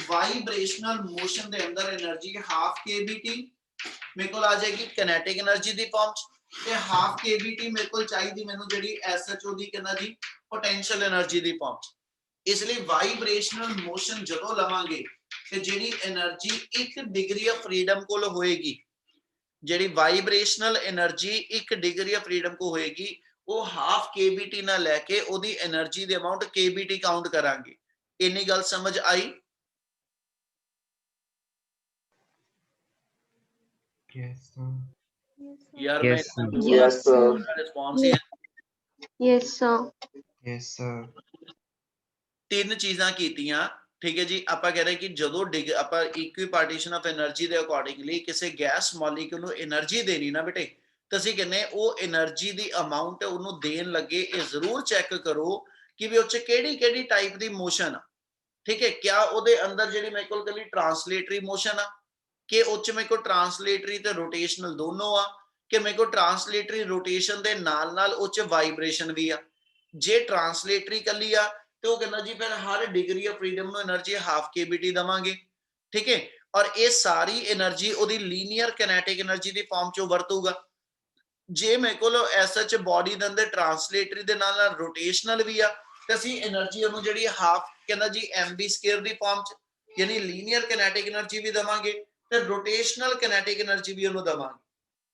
ਵਾਈਬ੍ਰੇਸ਼ਨਲ ਮੋਸ਼ਨ ਦੇ ਅੰਦਰ એનર્ਜੀ ਹਾਫ kBt ਮੇਰੇ ਕੋਲ ਆ ਜਾਏਗੀ ਕਿਨੈਟਿਕ એનર્ਜੀ ਦੀ ਫਾਰਮ ਚ, ਤੇ ਹਾਫ kBt ਮੇਰੇ ਕੋਲ ਚਾਹੀਦੀ ਮੈਨੂੰ ਜਿਹੜੀ SHO ਦੀ ਕਹਿੰਦਾ ਜੀ ਪੋਟੈਂਸ਼ੀਅਲ એનર્ਜੀ ਦੀ ਫਾਰਮ ਚ। ਇਸ ਲਈ ਵਾਈਬ੍ਰੇਸ਼ਨਲ ਮੋਸ਼ਨ ਜਦੋਂ ਲਵਾਂਗੇ ਤੇ ਜਿਹੜੀ એનર્ਜੀ 1 ਡਿਗਰੀ ਆਫ ਫਰੀडम ਕੋਲ ਹੋਏਗੀ, ਜਿਹੜੀ ਵਾਈਬ੍ਰੇਸ਼ਨਲ એનર્ਜੀ 1 ਡਿਗਰੀ ਆਫ ਫਰੀडम ਕੋ ਹੋਏਗੀ, ਉਹ ਹਾਫ kBt ਨਾਲ ਲੈ ਕੇ ਉਹਦੀ એનર્ਜੀ ਦੇ ਅਮਾਉਂਟ kBt ਕਾਊਂਟ ਕਰਾਂਗੇ। ਇੰਨੀ ਗੱਲ ਸਮਝ ਆਈ? Yes, sir. यार Yes, मैं sir. Yes, sir. रिस्पांस ही Yes, sir. Yes, sir. ਤਿੰਨ ਚੀਜ਼ਾਂ ਕੀਤੀਆਂ, ਠੀਕ ਹੈ ਜੀ। ਆਪਾਂ ਕਹਿ ਰਹੇ ਕਿ ਜਦੋਂ ਆਪਾਂ ਇਕੁਇਪਾਰਟੀਸ਼ਨ ਆਫ એનર્ਜੀ ਦੇ ਅਕੋਰਡਿੰਗਲੀ ਕਿਸੇ ਗੈਸ ਮੋਲੀਕਿਊਲ ਨੂੰ એનર્ਜੀ ਦੇਣੀ ਨਾ ਬੇਟੇ, ਤਾਂ ਅਸੀਂ ਕਹਿੰਦੇ ਉਹ એનર્ਜੀ ਦੀ ਅਮਾਉਂਟ ਉਹਨੂੰ ਦੇਣ ਲੱਗੇ ਇਹ ਜ਼ਰੂਰ ਚੈੱਕ ਕਰੋ ਕਿ ਵੀ ਉਹ ਚ ਕਿਹੜੀ ਕਿਹੜੀ ਟਾਈਪ ਦੀ ਮੋਸ਼ਨ ਆ, ਠੀਕ ਹੈ। ਕਿਆ ਉਹਦੇ ਅੰਦਰ ਜਿਹੜੀ ਮੇਰੇ ਕੋਲ ਕੱਲੀ ਟ੍ਰਾਂਸਲੇਟਰੀ ਮੋਸ਼ਨ ਆ, ਕਿ ਉਹ ਚ ਮੇਰੇ ਕੋਲ ਟ੍ਰਾਂਸਲੇਟਰੀ ਤੇ ਰੋਟੇਸ਼ਨਲ ਦੋਨੋਂ ਆ, ਕਿ ਮੇਰੇ ਕੋਲ ਟ੍ਰਾਂਸਲੇਟਰੀ ਰੋਟੇਸ਼ਨ ਦੇ ਨਾਲ ਨਾਲ ਉਹ ਚ ਵਾਈਬ੍ਰੇਸ਼ਨ ਵੀ ਆ। ਜੇ ਟ੍ਰਾਂਸਲੇਟਰੀ ਕੱਲੀ ਆ ਤੇ ਉਹ ਕਹਿੰਦਾ ਜੀ ਫਿਰ ਹਰ ਡਿਗਰੀ ਆਫ ਫਰੀडम ਨੂੰ એનર્ਜੀ ਹਾਫ kBt ਦਵਾਂਗੇ, ਠੀਕ ਹੈ। ਔਰ ਇਹ ਸਾਰੀ એનર્ਜੀ ਉਹਦੀ ਲੀਨੀਅਰ ਕਿਨੈਟਿਕ એનર્ਜੀ ਦੀ ਫਾਰਮ ਚੋਂ ਵਰਤੂਗਾ। ਜੇ ਮੇਰੇ ਕੋਲ ਐਸਐਚ ਬਾਡੀ ਦੇ ਅੰਦਰ ਟ੍ਰਾਂਸਲੇਟਰੀ ਦੇ ਨਾਲ ਨਾਲ ਰੋਟੇਸ਼ਨਲ ਵੀ ਆ, ਤੇ ਅਸੀਂ એનર્ਜੀ ਉਹਨੂੰ ਜਿਹੜੀ ਹਾਫ ਕਹਿੰਦਾ ਜੀ mv² ਦੀ ਫਾਰਮ ਚ, ਯਾਨੀ ਲੀਨੀਅਰ ਕਿਨੈਟਿਕ એનર્ਜੀ ਵੀ ਦਵਾਂਗੇ ਤੇ ਰੋਟੇਸ਼ਨਲ ਕਿਨੈਟਿਕ એનર્ਜੀ ਵੀ ਉਹਨੂੰ ਦਵਾਂਗੇ,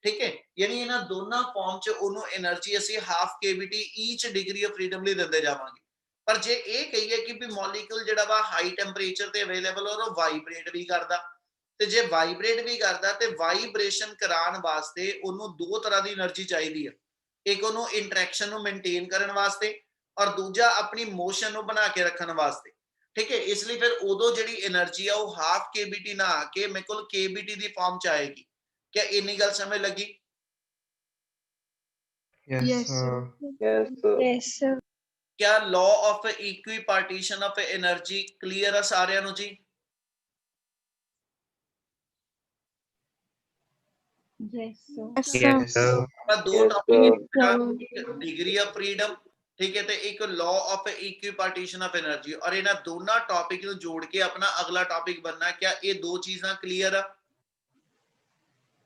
ਠੀਕ ਹੈ। ਯਾਨੀ ਇਹਨਾਂ ਦੋਨਾਂ ਫਾਰਮ ਚ ਉਹਨੂੰ એનર્ਜੀ ਅਸੀਂ half kBt each degree of freedom ਲਈ ਦਿੰਦੇ ਜਾਵਾਂਗੇ। ਪਰ ਜੇ ਇਹ ਕਹੀਏ ਕਿ ਵੀ ਮੋਲੀਕਿਊਲ ਜਿਹੜਾ ਵਾ ਹਾਈ ਟੈਂਪਰੇਚਰ ਤੇ ਅਵੇਲੇਬਲ ਔਰ ਉਹ ਵਾਈਬ੍ਰੇਟ ਵੀ ਕਰਦਾ, ਤੇ ਜੇ ਵਾਈਬ੍ਰੇਟ ਵੀ ਕਰਦਾ ਤੇ ਵਾਈਬ੍ਰੇਸ਼ਨ ਕਰਾਉਣ ਵਾਸਤੇ ਉਹਨੂੰ ਦੋ ਤਰ੍ਹਾਂ ਦੀ એનર્ਜੀ ਚਾਹੀਦੀ ਹੈ। ਇੱਕ ਉਹਨੂੰ ਇੰਟਰੈਕਸ਼ਨ ਨੂੰ ਮੇਨਟੇਨ ਕਰਨ ਵਾਸਤੇ, ਔਰ ਦੂਜਾ ਆਪਣੀ ਮੋਸ਼ਨ ਨੂੰ ਬਣਾ ਕੇ ਰੱਖਣ ਵਾਸਤੇ, ਠੀਕ ਹੈ। ਇਸ ਲਈ ਫਿਰ ਉਦੋਂ ਜਿਹੜੀ એનર્ਜੀ ਆ ਉਹ ਹਾਫ kBt ਨਾ ਆ ਕੇ ਮੇਰੇ ਕੋਲ kBt ਦੀ ਫਾਰਮ ਚ ਆਏਗੀ। क्या ਇੰਨੀ ਗੱਲ ਸਮਝ ਲੱਗੀ? Yes, Yes, sir. Yes, sir. Yes, sir. क्या law of equipartition of energy clear है सारिਆਂ ਨੂੰ जी? yes, sir. Yes, sir. Yes, sir. ਆਪਾਂ ਦੋ Yes, topic, degree of freedom, ਠੀਕ ਹੈ, ਤੇ ਇੱਕ ਲॉ ਆਫ ਇਕੁਇਪਾਰटीशन ਆਫ એનર્ਜੀ। ਔਰ ਇਹਨਾਂ ਦੋਨਾਂ ਟੌਪਿਕ ਨੂੰ ਜੋੜ ਕੇ ਆਪਣਾ ਅਗਲਾ ਟੌਪਿਕ ਬਣਨਾ। क्या ਇਹ ਦੋ ਚੀਜ਼ਾਂ ਕਲੀਅਰ ਆ?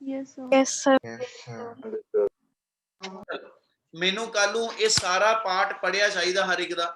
Yes, sir. Yes, sir. Yes, sir. Understood. ਮੈਨੂੰ ਕੱਲ ਨੂੰ ਇਹ ਸਾਰਾ ਪਾਠ ਪੜਿਆ ਚਾਹੀਦਾ ਹਰ ਇੱਕ ਦਾ